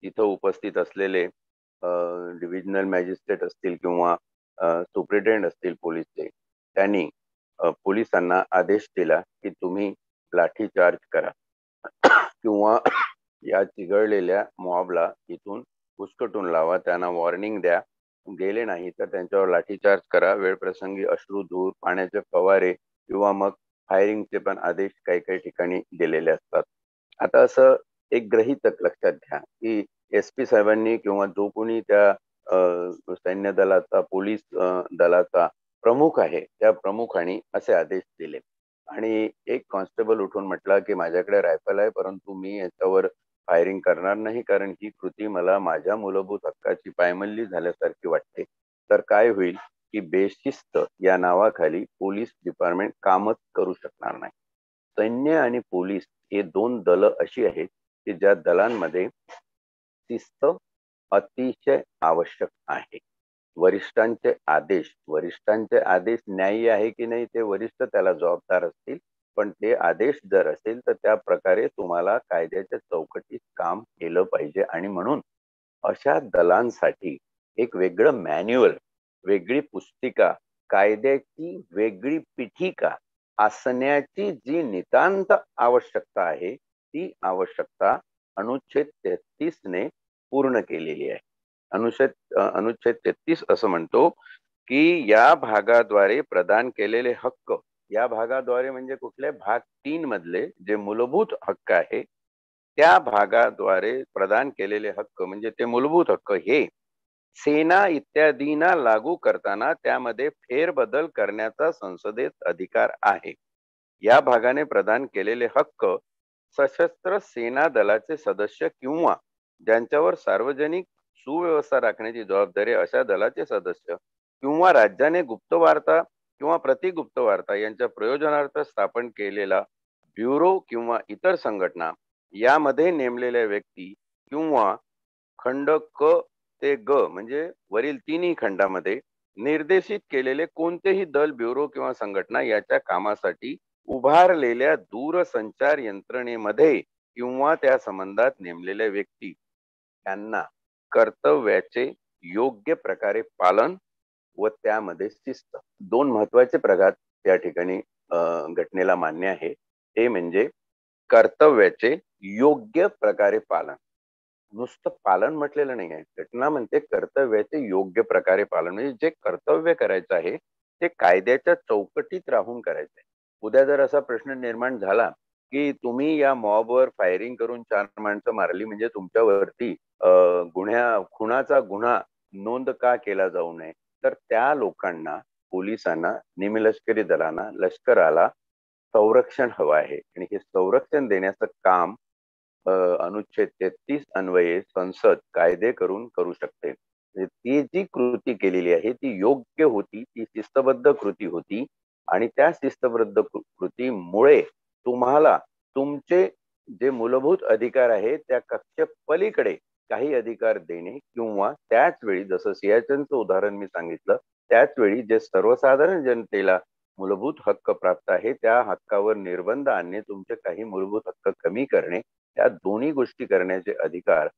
इथं उपस्थित असलेले डिव्हिजनल मॅजिस्ट्रेट असतील किंवा सुप्रिटेंडेंट असतील पोलीसचे, त्यांनी पोलिसांना आदेश दिला की तुम्ही लाठीचार्ज करा किंवा या चिघळलेल्या मॉबला इथून हुसकटून लावा, त्यांना वॉर्निंग द्या. गेले नाही तर त्यांच्यावर लाठीचार्ज करा. वेळप्रसंगी अश्रुधूर, पाण्याचे फवारे किंवा मग फायरिंगचे पण आदेश काही काही ठिकाणी दिलेले असतात. आता असं एक गृहीतक लक्षात घ्या की SP साहेबांनी किंवा जो कोणी त्या सैन्य दलाचा, पोलीस दलाचा प्रमुख आहे, त्या प्रमुखाने असे आदेश दिले आणि एक कॉन्स्टेबल उठून म्हटला की माझ्याकडे रायफल आहे, परंतु मी याच्यावर फायरिंग करणार नाही, कारण ही कृती मला माझ्या मूलभूत हक्काची पायमल्ली झाल्यासारखी वाटते. तर काय होईल की बेशिस्त या नावाखाली पोलीस डिपार्टमेंट कामच करू शकणार नाही. सैन्य आणि पोलीस हे दोन दल अशी आहेत की ज्या दलांमध्ये शिस्त अतिशय आवश्यक आहे. वरिष्ठांचे आदेश न्याय्य आहे की नाही ते वरिष्ठ त्याला जबाबदार असतील, पण ते आदेश जर असेल तर त्या प्रकारे तुम्हाला कायद्याच्या चौकटीत काम केलं पाहिजे. आणि म्हणून अशा दलांसाठी एक वेगळं मॅन्युअल, वेगळी पुस्तिका, कायद्याची वेगळी पीठिका असण्याची जी नितांत आवश्यकता आहे, ती आवश्यकता अनुच्छेद 33 ने पूर्ण केलेली आहे. अनुच्छेद 33 असं म्हणतो की या भागाद्वारे प्रदान केलेले हक्क, या भागाद्वारे म्हणजे कुठले, भाग 3 मधले जे मूलभूत हक्क आहे त्या भागाद्वारे प्रदान केलेले हक्क म्हणजे ते मूलभूत हक्क हे सेना इत्यादींना लागू करताना त्यामध्ये फेरबदल करण्याचा संसदेत अधिकार आहे. या भागाने प्रदान केलेले हक्क सशस्त्र सेना दलाचे सदस्य किंवा ज्यांच्यावर सार्वजनिक सुव्यवस्था राखण्याची जबाबदारी अशा दलाचे सदस्य किंवा राज्याने गुप्तवार्ता किंवा प्रतिगुप्तवार्ता यांच्या प्रयोजनार्थ स्थापन केलेला ब्युरो किंवा इतर संघटना, यामध्ये नेमलेल्या व्यक्ती किंवा खंड क ते ग म्हणजे वरील तिन्ही खंडामध्ये निर्देशित केलेले कोणतेही दल, ब्युरो किंवा संघटना याच्या कामासाठी उभारलेल्या दूरसंचार यंत्रणेमध्ये किंवा त्या संबंधात नेमलेल्या व्यक्ती यांना कर्तव्याचे योग्य प्रकारे पालन व त्यामध्ये शिस्त, दोन महत्वाचे प्रकार या ठिकाणी घटनेला मान्य आहे. ते म्हणजे कर्तव्याचे योग्य प्रकारे पालन. नुसतं पालन म्हटलेलं नाही आहे, घटना म्हणते कर्तव्याचे योग्य प्रकारे पालन, म्हणजे जे कर्तव्य करायचं आहे ते कायद्याच्या चौकटीत राहून करायचं आहे. उद्या जर असा प्रश्न निर्माण झाला की तुम्ही या मॉबवर फायरिंग करून 4 माणसं मारली, म्हणजे तुमच्यावरती खुनाचा गुन्हा नोंद का केला जाऊ नये, तर त्या लोकांना, पोलिसांना, निमलष्करी दलांना, लष्कराला संरक्षण हवं आहे आणि हे संरक्षण देण्याचं काम अनुच्छेद 33 अन्वये संसद कायदे करून करू शकते. ती जी कृती केलेली आहे ती योग्य होती, ती शिस्तबद्ध कृती होती आणि त्या शिस्तबद्ध कृतीमुळे तुम्हाला तुमचे जे मूलभूत अधिकार आहेत त्या कक्ष पलीकडे काही अधिकार देणे किंवा त्याच वेळी, जसं सियाचनचं उदाहरण मी सांगितलं, त्याच वेळी जे सर्वसाधारण जनतेला मूलभूत हक्क प्राप्त आहे त्या हक्कावर निर्बंध आणणे, तुमचे काही मूलभूत हक्क कमी करणे, त्या दोन्ही गोष्टी करण्याचे अधिकार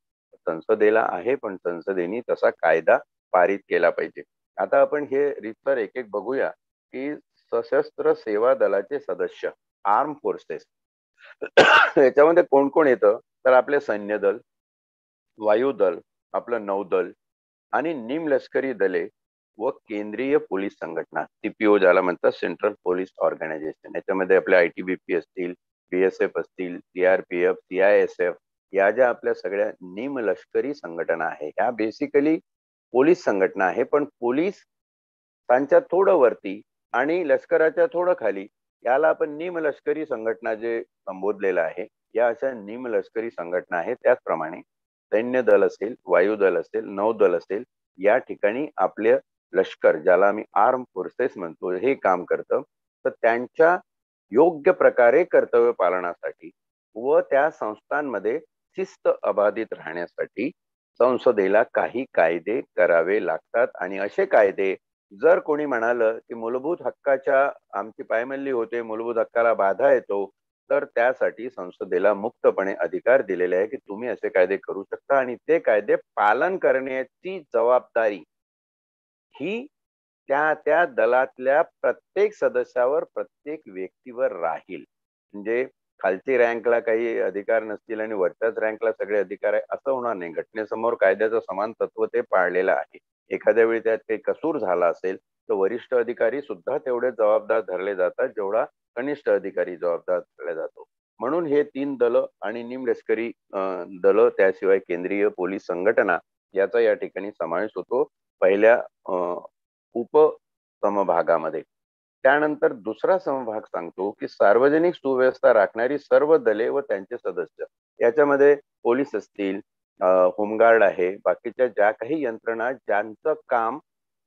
संसदेला आहे. पण संसदेने तसा कायदा पारित केला पाहिजे. आता आपण हे रीतसर एक एक बघूया की सशस्त्र सेवा दलाचे सदस्य, आर्म फोर्सेस, याच्यामध्ये कोण कोण येतं, तर आपले सैन्य दल, वायुदल, आपलं नौदल आणि निमलष्करी दले व केंद्रीय पोलीस संघटना, CPO ज्याला म्हणतात, सेंट्रल पोलीस ऑर्गनायझेशन. याच्यामध्ये आपले ITBP असतील, BSF असतील, CRPF, CISF, या ज्या आपल्या सगळ्या निमलष्करी संघटना आहे, ह्या बेसिकली पोलीस संघटना आहे. पण पोलीस त्यांच्या थोडं वरती आणि लष्कराच्या थोडं खाली याला आपण निमलष्करी संघटना जे संबोधलेलं आहे, या अशा निमलष्करी संघटना आहेत. त्याचप्रमाणे सैन्य दल असेल, वायुदल असेल, नौदल असेल, या ठिकाणी आपले लष्कर, ज्याला आम्ही आर्म फोर्सेस म्हणतो, हे काम करतं. तर त्यांच्या योग्य प्रकारे कर्तव्य पालनासाठी व त्या संस्थांमध्ये शिस्त अबाधित राहण्यासाठी संसदेला काही कायदे करावे लागतात. आणि असे कायदे जर कोणी म्हणालं की मूलभूत हक्काच्या आमची पायमल्ली होते, मूलभूत हक्काला बाधा येतो, तर त्यासाठी संसदेला मुक्तपणे अधिकार दिलेले आहे की तुम्ही असे कायदे करू शकता. आणि ते कायदे पालन करण्याची जबाबदारी ही त्या त्या दलातल्या प्रत्येक सदस्यावर, प्रत्येक व्यक्तीवर राहील. म्हणजे खालची रँकला काही अधिकार नसतील आणि वरच्याच रँकला सगळे अधिकार आहे असं होणार नाही. घटनेसमोर कायद्याचं समान तत्व ते पाळलेलं आहे. एखाद्या वेळी त्यात काही कसूर झाला असेल तर वरिष्ठ अधिकारी सुद्धा तेवढे जबाबदार धरले जातात जेवढा कनिष्ठ अधिकारी जबाबदार धरला जातो. म्हणून हे 3 दलं आणि निमलष्करी दलं, त्याशिवाय केंद्रीय पोलीस संघटना याचा या ठिकाणी समावेश होतो पहिल्या उपसमभागामध्ये. त्यानंतर दुसरा समभाग सांगतो की सार्वजनिक सुव्यवस्था राखणारी सर्व दले व त्यांचे सदस्य, याच्यामध्ये पोलीस असतील, होमगार्ड आहे, बाकीच्या ज्या काही यंत्रणा ज्यांचं काम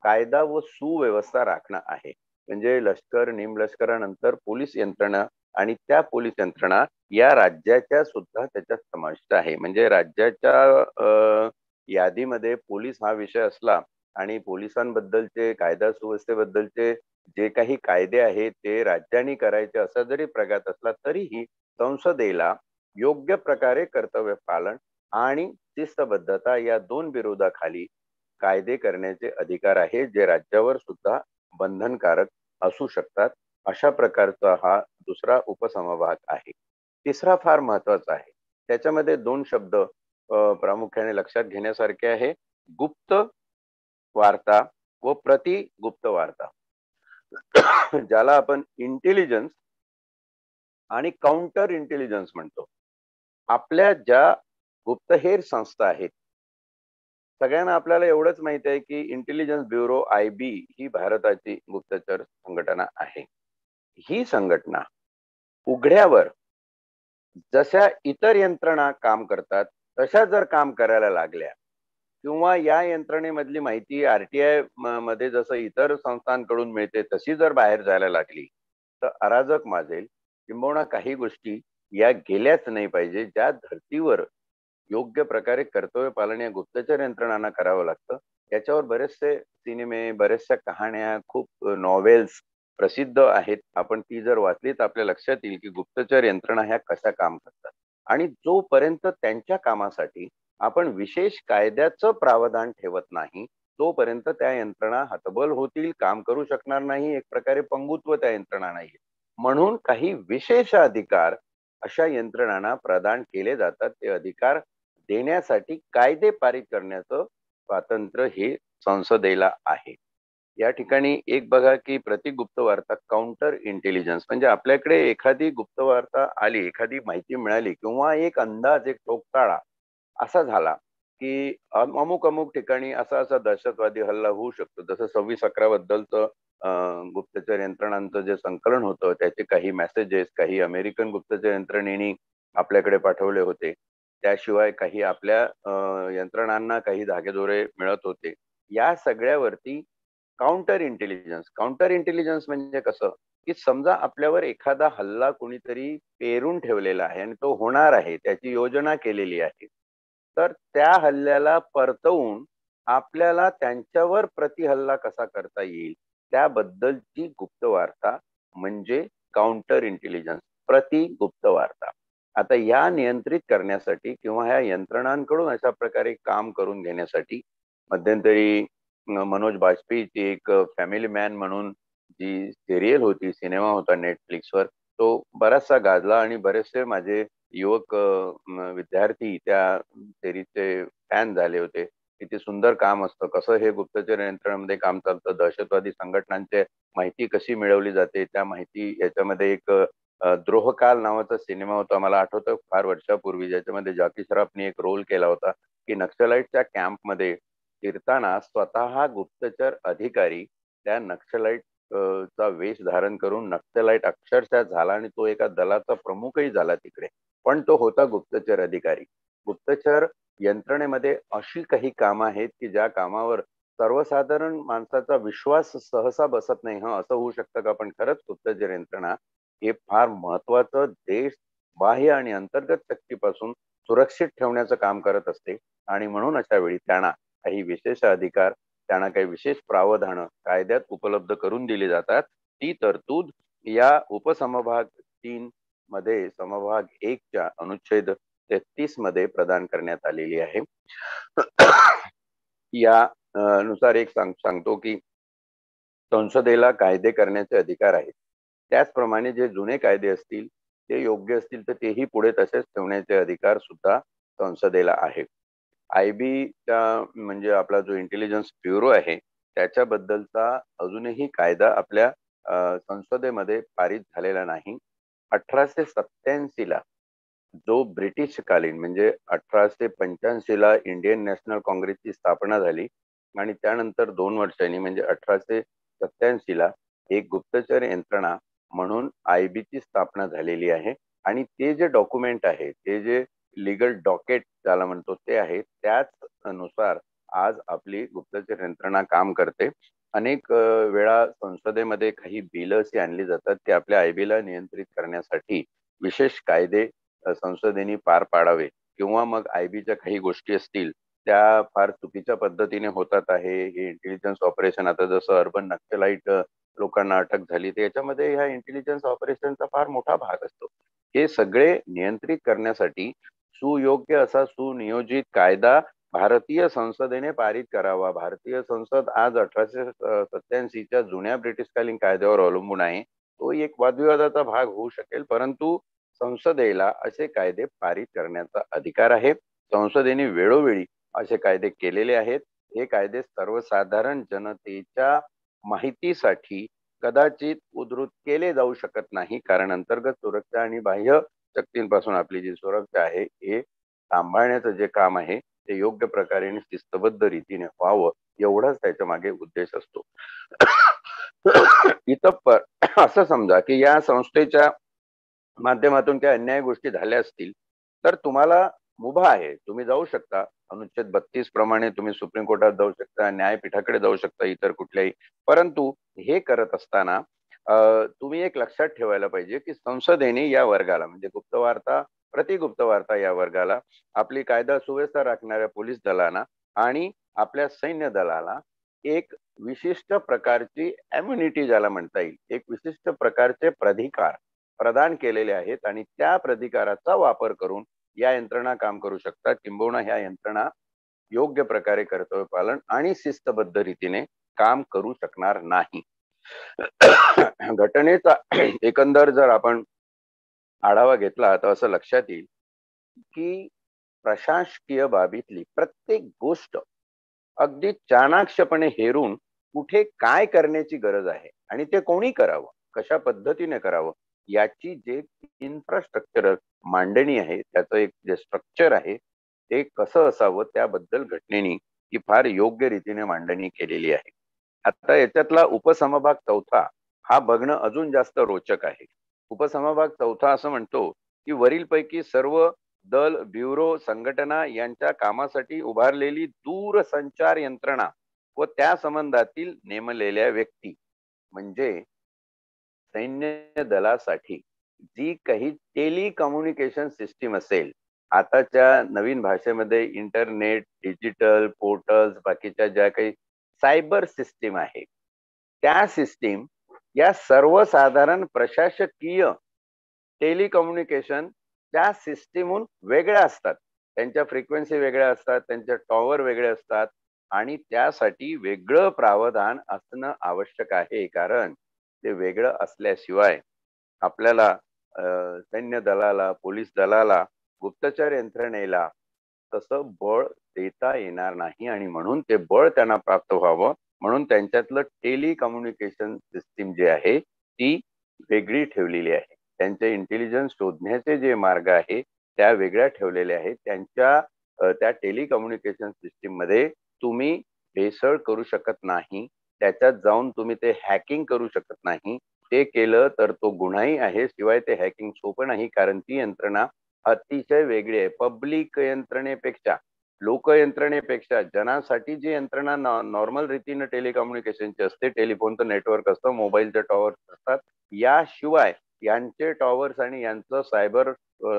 कायदा व सुव्यवस्था राखणं आहे, म्हणजे लष्कर, निमलष्करानंतर पोलीस यंत्रणा, आणि त्या पोलीस यंत्रणा या राज्याच्या सुद्धा त्याच्यात समाविष्ट आहे. म्हणजे राज्याच्या यादीमध्ये पोलीस हा विषय असला आणि पोलिसांबद्दलचे, कायदा सुव्यवस्थेबद्दलचे जे काही कायदे आहेत ते राज्यांनी करायचे असा जरी प्रघात असला तरीही संसदेला योग्य प्रकारे कर्तव्य पालन आणि शिस्तबद्धता या 2 विरोधाखाली कायदे करण्याचे अधिकार आहे, जे राज्यावर सुद्धा बंधनकारक असू शकतात. अशा प्रकारचा हा दुसरा उपसमभाग आहे. तिसरा फार महत्वाचा आहे. त्याच्यामध्ये 2 शब्द प्रामुख्याने लक्षात घेण्यासारखे आहे: गुप्त वार्ता व प्रतिगुप्त वार्ता. ज्याला आपण इंटेलिजन्स आणि काउंटर इंटेलिजन्स म्हणतो. आपल्या ज्या गुप्तहेर संस्था आहेत, सगळ्यांना आपल्याला एवढंच माहिती आहे की इंटेलिजन्स ब्युरो IB ही भारताची गुप्तचर संघटना आहे. ही संघटना उघड्यावर जशा इतर यंत्रणा काम करतात तशा जर काम करायला लागल्या, किंवा या यंत्रणेमधली माहिती RTI मध्ये जसं इतर संस्थांकडून मिळते तशी जर बाहेर जायला लागली तर अराजक माजेल. किंबहुना काही गोष्टी या गेल्याच नाही पाहिजे, ज्या धर्तीवर योग्य प्रकारे कर्तव्य पालन या गुप्तचर यंत्रणांना करावं लागतं. याच्यावर बरेचसे सिनेमे, बऱ्याचशा कहाण्या, खूप नॉवेल्स प्रसिद्ध आहेत. आपण ती जर वाचली तर आपल्या लक्षात येईल की गुप्तचर यंत्रणा ह्या कशा काम करतात. आणि जोपर्यंत त्यांच्या कामासाठी आपण विशेष कायद्याचं प्रावधान ठेवत नाही तोपर्यंत त्या यंत्रणा हतबल होतील, काम करू शकणार नाही. एक प्रकारे पंगुत्व त्या यंत्रणा नाही. म्हणून काही विशेष अधिकार अशा यंत्रणांना प्रदान केले जातात. ते अधिकार देण्यासाठी कायदे पारित करण्याचं स्वातंत्र्य हे संसदेला आहे. या ठिकाणी एक बघा की प्रतिगुप्त वार्ता, काउंटर इंटेलिजन्स, म्हणजे आपल्याकडे एखादी गुप्त वार्ता आली, एखादी माहिती मिळाली, किंवा एक अंदाज, एक टोकताळा असा झाला की अमुक अमुक ठिकाणी असा असा दहशतवादी हल्ला होऊ शकतो. जसं 26/11 बद्दलचं गुप्तचर यंत्रणांचं जे संकलन होतं त्याचे काही मेसेजेस काही अमेरिकन गुप्तचर यंत्रणेने आपल्याकडे पाठवले होते. त्याशिवाय काही आपल्या यंत्रणांना काही धागेदोरे मिळत होते. या सगळ्यावरती काउंटर इंटेलिजन्स म्हणजे कसं की समजा आपल्यावर एखादा हल्ला कोणीतरी पेरून ठेवलेला आहे आणि तो होणार आहे, त्याची योजना केलेली आहे, तर त्या हल्ल्याला परतवून आपल्याला त्यांच्यावर प्रतिहल्ला कसा करता येईल त्याबद्दलची गुप्त वार्ता म्हणजे काउंटर इंटेलिजन्स, प्रतिगुप्त वार्ता. आता या नियंत्रित करण्यासाठी किंवा ह्या यंत्रणांकडून अशा प्रकारे काम करून घेण्यासाठी मध्यंतरी मनोज बाजपेयीची एक फॅमिली मॅन म्हणून जी सिरियल होती, सिनेमा होता नेटफ्लिक्सवर, तो बराचसा गाजला आणि बरेचसे माझे युवक विद्यार्थी त्या सिरीजचे फॅन झाले होते. किती सुंदर काम असतं, कसं हे गुप्तचर यंत्रणांमध्ये काम चालतं, दहशतवादी संघटनांचे माहिती कशी मिळवली जाते, त्या माहिती याच्यामध्ये एक द्रोहकाल नावाचा सिनेमा होता, मला आठवतं फार वर्षापूर्वी, ज्याच्यामध्ये जॅकी श्रॉफने एक रोल केला होता की नक्षलाईटच्या कॅम्पमध्ये फिरताना स्वतः गुप्तचर अधिकारी त्या नक्षलाईट चा वेश धारण करून नक्षलाईट अक्षरशः झाला आणि तो एका दलाचा प्रमुखही झाला तिकडे, पण तो होता गुप्तचर अधिकारी. गुप्तचर यंत्रणेमध्ये अशी काही कामं आहेत की ज्या कामावर सर्वसाधारण माणसाचा विश्वास सहसा बसत नाही. असं होऊ शकतं का? पण खरंच गुप्तचर यंत्रणा हे फार महत्वाचं देश बाह्य आणि अंतर्गत शक्तीपासून सुरक्षित ठेवण्याचं काम करत असते. आणि म्हणून अशा वेळी त्यांना काही विशेष अधिकार, त्यांना काही विशेष प्रावधानं कायद्यात उपलब्ध करून दिली जातात. ती तरतूद या उपसमभाग 3 मध्ये समभाग 1च्या अनुच्छेद 33 मध्ये प्रदान करण्यात आलेली आहे. या नुसार एक सांगतो की संसदेला कायदे करण्याचे अधिकार आहेत. त्याचप्रमाणे जे जुने कायदे असतील ते योग्य असतील तर तेही पुढे तसेच ठेवण्याचे अधिकार सुद्धा संसदेला आहेत. आयबीचा म्हणजे आपला जो इंटेलिजन्स ब्युरो आहे त्याच्याबद्दलचा अजूनही कायदा आपल्या संसदेमध्ये पारित झालेला नाही. 1887 ला जो ब्रिटिशकालीन म्हणजे 1885 ला इंडियन नॅशनल काँग्रेसची स्थापना झाली आणि त्यानंतर 2 वर्षांनी म्हणजे 1887 ला एक गुप्तचर यंत्रणा म्हणून आयबीची स्थापना झालेली आहे. आणि ते जे डॉक्युमेंट आहे, ते जे लीगल डॉकेट ज्याला म्हणतो ते आहे, त्याच नुसार आज आपली गुप्तचर यंत्रणा काम करते. अनेक वेळा संसदेमध्ये काही बिल अशी आणली जातात की आपल्या आयबीला नियंत्रित करण्यासाठी विशेष कायदे संसदेने पार पाडावे, किंवा मग आयबीच्या काही गोष्टी असतील त्या फार चुकीच्या पद्धतीने होतात आहे. हे इंटेलिजन्स ऑपरेशन, आता जसं अर्बन नक्सलाइट लोकांना अटक झाली, तर याच्यामध्ये ह्या इंटेलिजन्स ऑपरेशनचा फार मोठा भाग असतो. हे सगळे नियंत्रित करण्यासाठी सुयोग्य असा सुनियोजित कायदा भारतीय संसदेने पारित करावा. भारतीय संसद आज 1887च्या जुन्या ब्रिटिशकालीन कायद्यावर अवलंबून आहे. तो एक वादविवादाचा भाग होऊ शकेल, परंतु संसदेला असे कायदे पारित करण्याचा अधिकार आहे. संसदेने वेळोवेळी असे कायदे केलेले आहेत. हे कायदे सर्वसाधारण जनतेच्या माहितीसाठी कदाचित उद्धृत केले जाऊ शकत नाही, कारण अंतर्गत सुरक्षा आणि बाह्य शक्तींपासून आपली जी सुरक्षा आहे हे सांभाळण्याचं जे काम आहे ते योग्य प्रकारे आणि शिस्तबद्ध रीतीने व्हावं, एवढाच त्याच्या मागे उद्देश असतो. इतपर असं समजा की या संस्थेच्या माध्यमातून काही अन्याय गोष्टी झाल्या असतील तर तुम्हाला मुभा आहे, तुम्ही जाऊ शकता. अनुच्छेद 32 प्रमाणे तुम्ही सुप्रीम कोर्टात जाऊ शकता, न्यायपीठाकडे जाऊ शकता, इतर कुठल्याही. परंतु हे करत असताना तुम्ही एक लक्षात ठेवायला पाहिजे की संसदेने या वर्गाला म्हणजे गुप्तवार्ता, प्रतिगुप्तवार्ता या वर्गाला, आपली कायदा सुव्यवस्था राखणाऱ्या पोलीस दलांना आणि आपल्या सैन्य दलाला एक विशिष्ट प्रकारची इम्युनिटी ज्याला म्हणता येईल, एक विशिष्ट प्रकारचे प्राधिकार प्रदान केलेले आहेत. आणि त्या प्राधिकाराचा वापर करून या यंत्रणा काम करू शकतात. किंबहुना ह्या यंत्रणा योग्य प्रकारे कर्तव्य पालन आणि शिस्तबद्ध रीतीने काम करू शकणार नाही. घटनेचा एकंदर जर आपण आढावा घेतला तर असं लक्षात येईल की प्रशासकीय बाबीतली प्रत्येक गोष्ट अगदी चाणाक्षपणे हेरून कुठे काय करण्याची गरज आहे आणि ते कोणी करावं, कशा पद्धतीने करावं, याची जे इन्फ्रास्ट्रक्चर मांडणी आहे, त्याचं एक जे स्ट्रक्चर आहे ते कसं असावं त्याबद्दल घटनेने ही फार योग्य रीतीने मांडणी केलेली आहे. आता याच्यातला उपसमभाग 4 हा बघणं अजून जास्त रोचक आहे. उपसमभाग 4 असं म्हणतो की वरीलपैकी सर्व दल, ब्युरो, संघटना यांच्या कामासाठी उभारलेली दूरसंचार यंत्रणा व त्या संबंधातील नेमलेल्या व्यक्ती, म्हणजे सैन्य दलासाठी जी काही टेलिकम्युनिकेशन सिस्टीम असेल, आताच्या नवीन भाषेमध्ये इंटरनेट, डिजिटल पोर्टल्स, बाकीच्या ज्या काही सायबर सिस्टीम आहे, त्या सिस्टीम या सर्वसाधारण प्रशासकीय टेलिकम्युनिकेशन त्या सिस्टीमहून वेगळ्या असतात. त्यांच्या फ्रिक्वेन्सी वेगळ्या असतात, त्यांचे टॉवर वेगळे असतात आणि त्यासाठी वेगळं प्रावधान असणं आवश्यक आहे. कारण ते वेगळं असल्याशिवाय आपल्याला सैन्य दलाला, पोलीस दलाला, गुप्तचर यंत्रणेला तसं बळ देता येणार नाही. आणि म्हणून ते बळ त्यांना प्राप्त व्हावं म्हणून त्यांच्यातलं टेलिकम्युनिकेशन सिस्टीम जे आहे ती वेगळी ठेवलेली आहे. त्यांचे इंटेलिजन्स शोधण्याचे जे मार्ग आहे त्या वेगळ्या ठेवलेल्या आहेत. त्यांच्या त्या टेलिकम्युनिकेशन सिस्टीम मध्ये तुम्ही भेसळ करू शकत नाही, त्याच्यात जाऊन तुम्ही ते हॅकिंग करू शकत नाही. ते केलं तर तो गुन्हाही आहे, शिवाय ते हॅकिंग सोपं नाही, कारण ती यंत्रणा अतिशय वेगळी आहे. पब्लिक यंत्रणेपेक्षा लोकयंत्रणेपेक्षा जनासाठी जी यंत्रणा नॉर्मल रीतीने टेलिकम्युनिकेशनची असते, टेलिफोनचं नेटवर्क असतं, मोबाईलचे टॉवर्स असतात, याशिवाय यांचे टॉवर्स आणि यांचं सायबर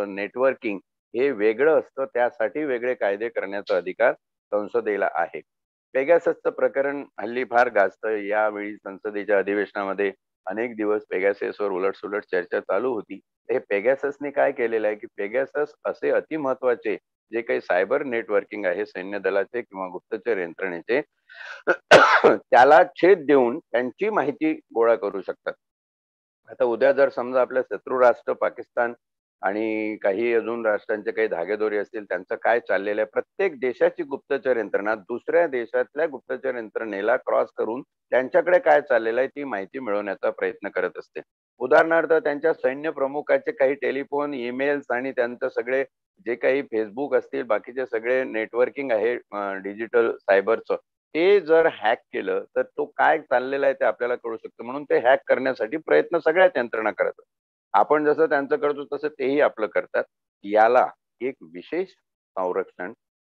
नेटवर्किंग हे वेगळं असतं. त्यासाठी वेगळे कायदे करण्याचा अधिकार संसदेला आहे. पेगाससचं प्रकरण हल्ली फार गाजतं. यावेळी संसदेच्या अधिवेशनामध्ये अनेक दिवस पेगाससवर उलटसुलट चर्चा चालू होती. हे पेगाससने काय केलेलं आहे की पेगासस असे अतिमहत्वाचे जे काही सायबर नेटवर्किंग आहे सैन्य दलाचे किंवा गुप्तचर यंत्रणेचे त्याला छेद देऊन त्यांची माहिती गोळा करू शकतात. आता उद्या जर समजा आपल्या शत्रू राष्ट्र पाकिस्तान आणि काही अजून राष्ट्रांचे काही धागेदोरे असतील, त्यांचं काय चाललेलं आहे, प्रत्येक देशाची गुप्तचर यंत्रणा दुसऱ्या देशातल्या गुप्तचर यंत्रणेला क्रॉस करून त्यांच्याकडे काय चाललेलं आहे ती माहिती मिळवण्याचा प्रयत्न करत असते. उदाहरणार्थ त्यांच्या सैन्य प्रमुखाचे काही टेलिफोन, ईमेल्स आणि त्यांचं सगळे जे काही फेसबुक असतील, बाकीचे सगळे नेटवर्किंग आहे डिजिटल सायबरचं, ते जर हॅक केलं तर तो काय चाललेला आहे ते आपल्याला कळू शकतं. म्हणून ते हॅक करण्यासाठी प्रयत्न सगळ्याच यंत्रणा करतात. आपण जसं त्यांचं करतो तसं तेही आपलं करतात. याला एक विशेष संरक्षण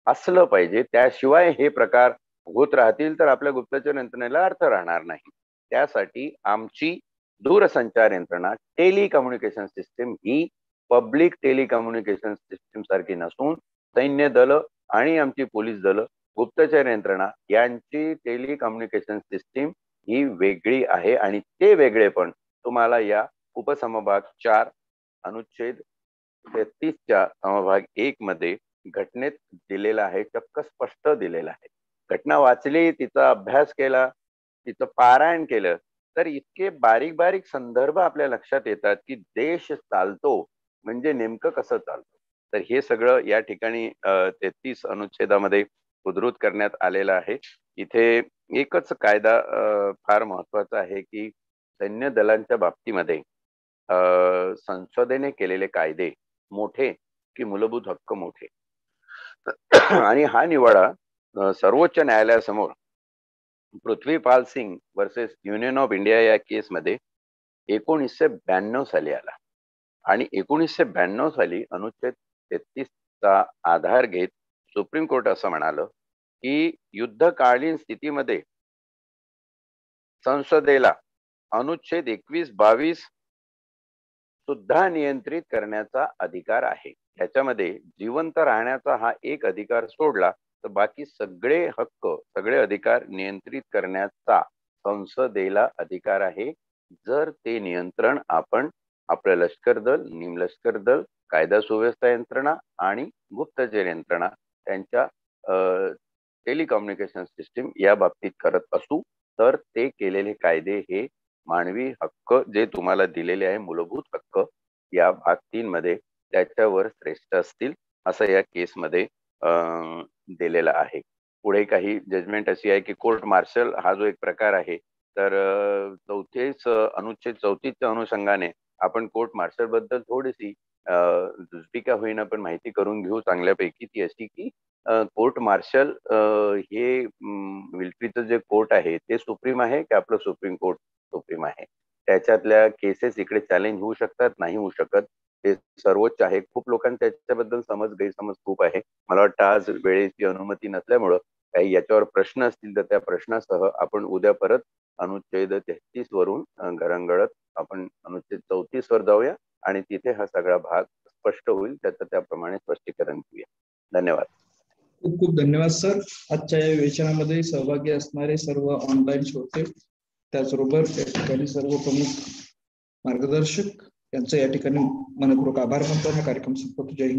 असलं पाहिजे. त्याशिवाय हे प्रकार होत राहतील तर आपल्या गुप्तचर यंत्रणेला अर्थ राहणार नाही. त्यासाठी आमची दूरसंचार यंत्रणा टेलिकम्युनिकेशन सिस्टीम ही पब्लिक टेलिकम्युनिकेशन सिस्टीम सारखी नसून सैन्य दल आणि आमची पोलीस दल, गुप्तचर यंत्रणा यांची टेलिकम्युनिकेशन सिस्टीम ही वेगळी आहे. आणि ते वेगळेपण तुम्हाला या उपसमभाग 4 अनुच्छेद 33च्या समभाग 1 मध्ये घटनेत दिलेला आहे, चक्क स्पष्ट दिलेला आहे. घटना वाचली, तिचा अभ्यास केला, तिचं पारायण केलं तर इतके बारीक बारीक संदर्भ आपल्या लक्षात येतात की देश चालतो म्हणजे नेमकं कसं चालतं. तर हे सगळं या ठिकाणी 33 अनुच्छेदामध्ये उद्धृत करण्यात आलेलं आहे. इथे एकच कायदा फार महत्वाचा आहे की सैन्य दलांच्या बाबतीमध्ये संसदेने केलेले कायदे मोठे की मूलभूत हक्क मोठे. आणि हा निवाडा सर्वोच्च न्यायालयासमोर Prithvipal Singh versus union of India या केसमध्ये 1992 साली आला. आणि 1992 साली अनुच्छेद 33चा आधार घेत सुप्रीम कोर्ट असं म्हणालं की युद्धकालीन स्थितीमध्ये संसदेला अनुच्छेद 21-22 सुद्धा नियंत्रित करण्याचा अधिकार आहे. त्याच्यामध्ये जिवंत राहण्याचा हा एक अधिकार सोडला तर बाकी सगळे हक्क, सगळे अधिकार नियंत्रित करण्याचा संसदेला अधिकार आहे. जर ते नियंत्रण आपण आपलं लष्कर दल, निमलष्कर दल, कायदा सुव्यवस्था यंत्रणा आणि गुप्तचर यंत्रणा त्यांच्या टेलिकम्युनिकेशन सिस्टीम या बाबतीत करत असू तर ते केलेले कायदे हे मानवी हक्क जे तुम्हाला दिलेले आहे मूलभूत हक्क या भाग 3 मध्ये त्याच्यावर श्रेष्ठ असतील असं या केसमध्ये दिलेला आहे. पुढे काही जजमेंट अशी आहे की कोर्ट मार्शल हा जो एक प्रकार आहे तर अनुच्छेद 34च्या अनुषंगाने आपण कोर्ट मार्शल बद्दल थोडीशी दुसरी होईना पण माहिती करून घेऊ चांगल्यापैकी. ती अशी की कोर्ट मार्शल हे मिलिटरीचं जे कोर्ट आहे ते सुप्रीम आहे की आपलं सुप्रीम कोर्ट सुप्रीम आहे. त्याच्यातल्या केसेस इकडे चॅलेंज होऊ शकतात, नाही होऊ शकत. ते सर्वोच्च आहे. खूप लोकांचा त्याच्याबद्दल गैरसमज खूप आहे. मला वाटतं आज वेळेची अनुमती नसल्यामुळं काही याच्यावर प्रश्न असतील तर त्या प्रश्नासह आपण उद्या परत अनुच्छेद 33 वरून घरंगळत आपण अनुच्छेद 34 वर जाऊया आणि तिथे हा सगळा भाग स्पष्ट होईल. त्याचं त्याप्रमाणे स्पष्टीकरण घेऊया. धन्यवाद. खूप खूप धन्यवाद सर. आजच्या या विवेचनामध्ये सहभागी असणारे सर्व ऑनलाईन श्रोते, त्याचबरोबर या ठिकाणी सर्व प्रमुख मार्गदर्शक यांचं या ठिकाणी मनपूर्वक आभार मानतो. हा कार्यक्रम संपतो. जय हिंद.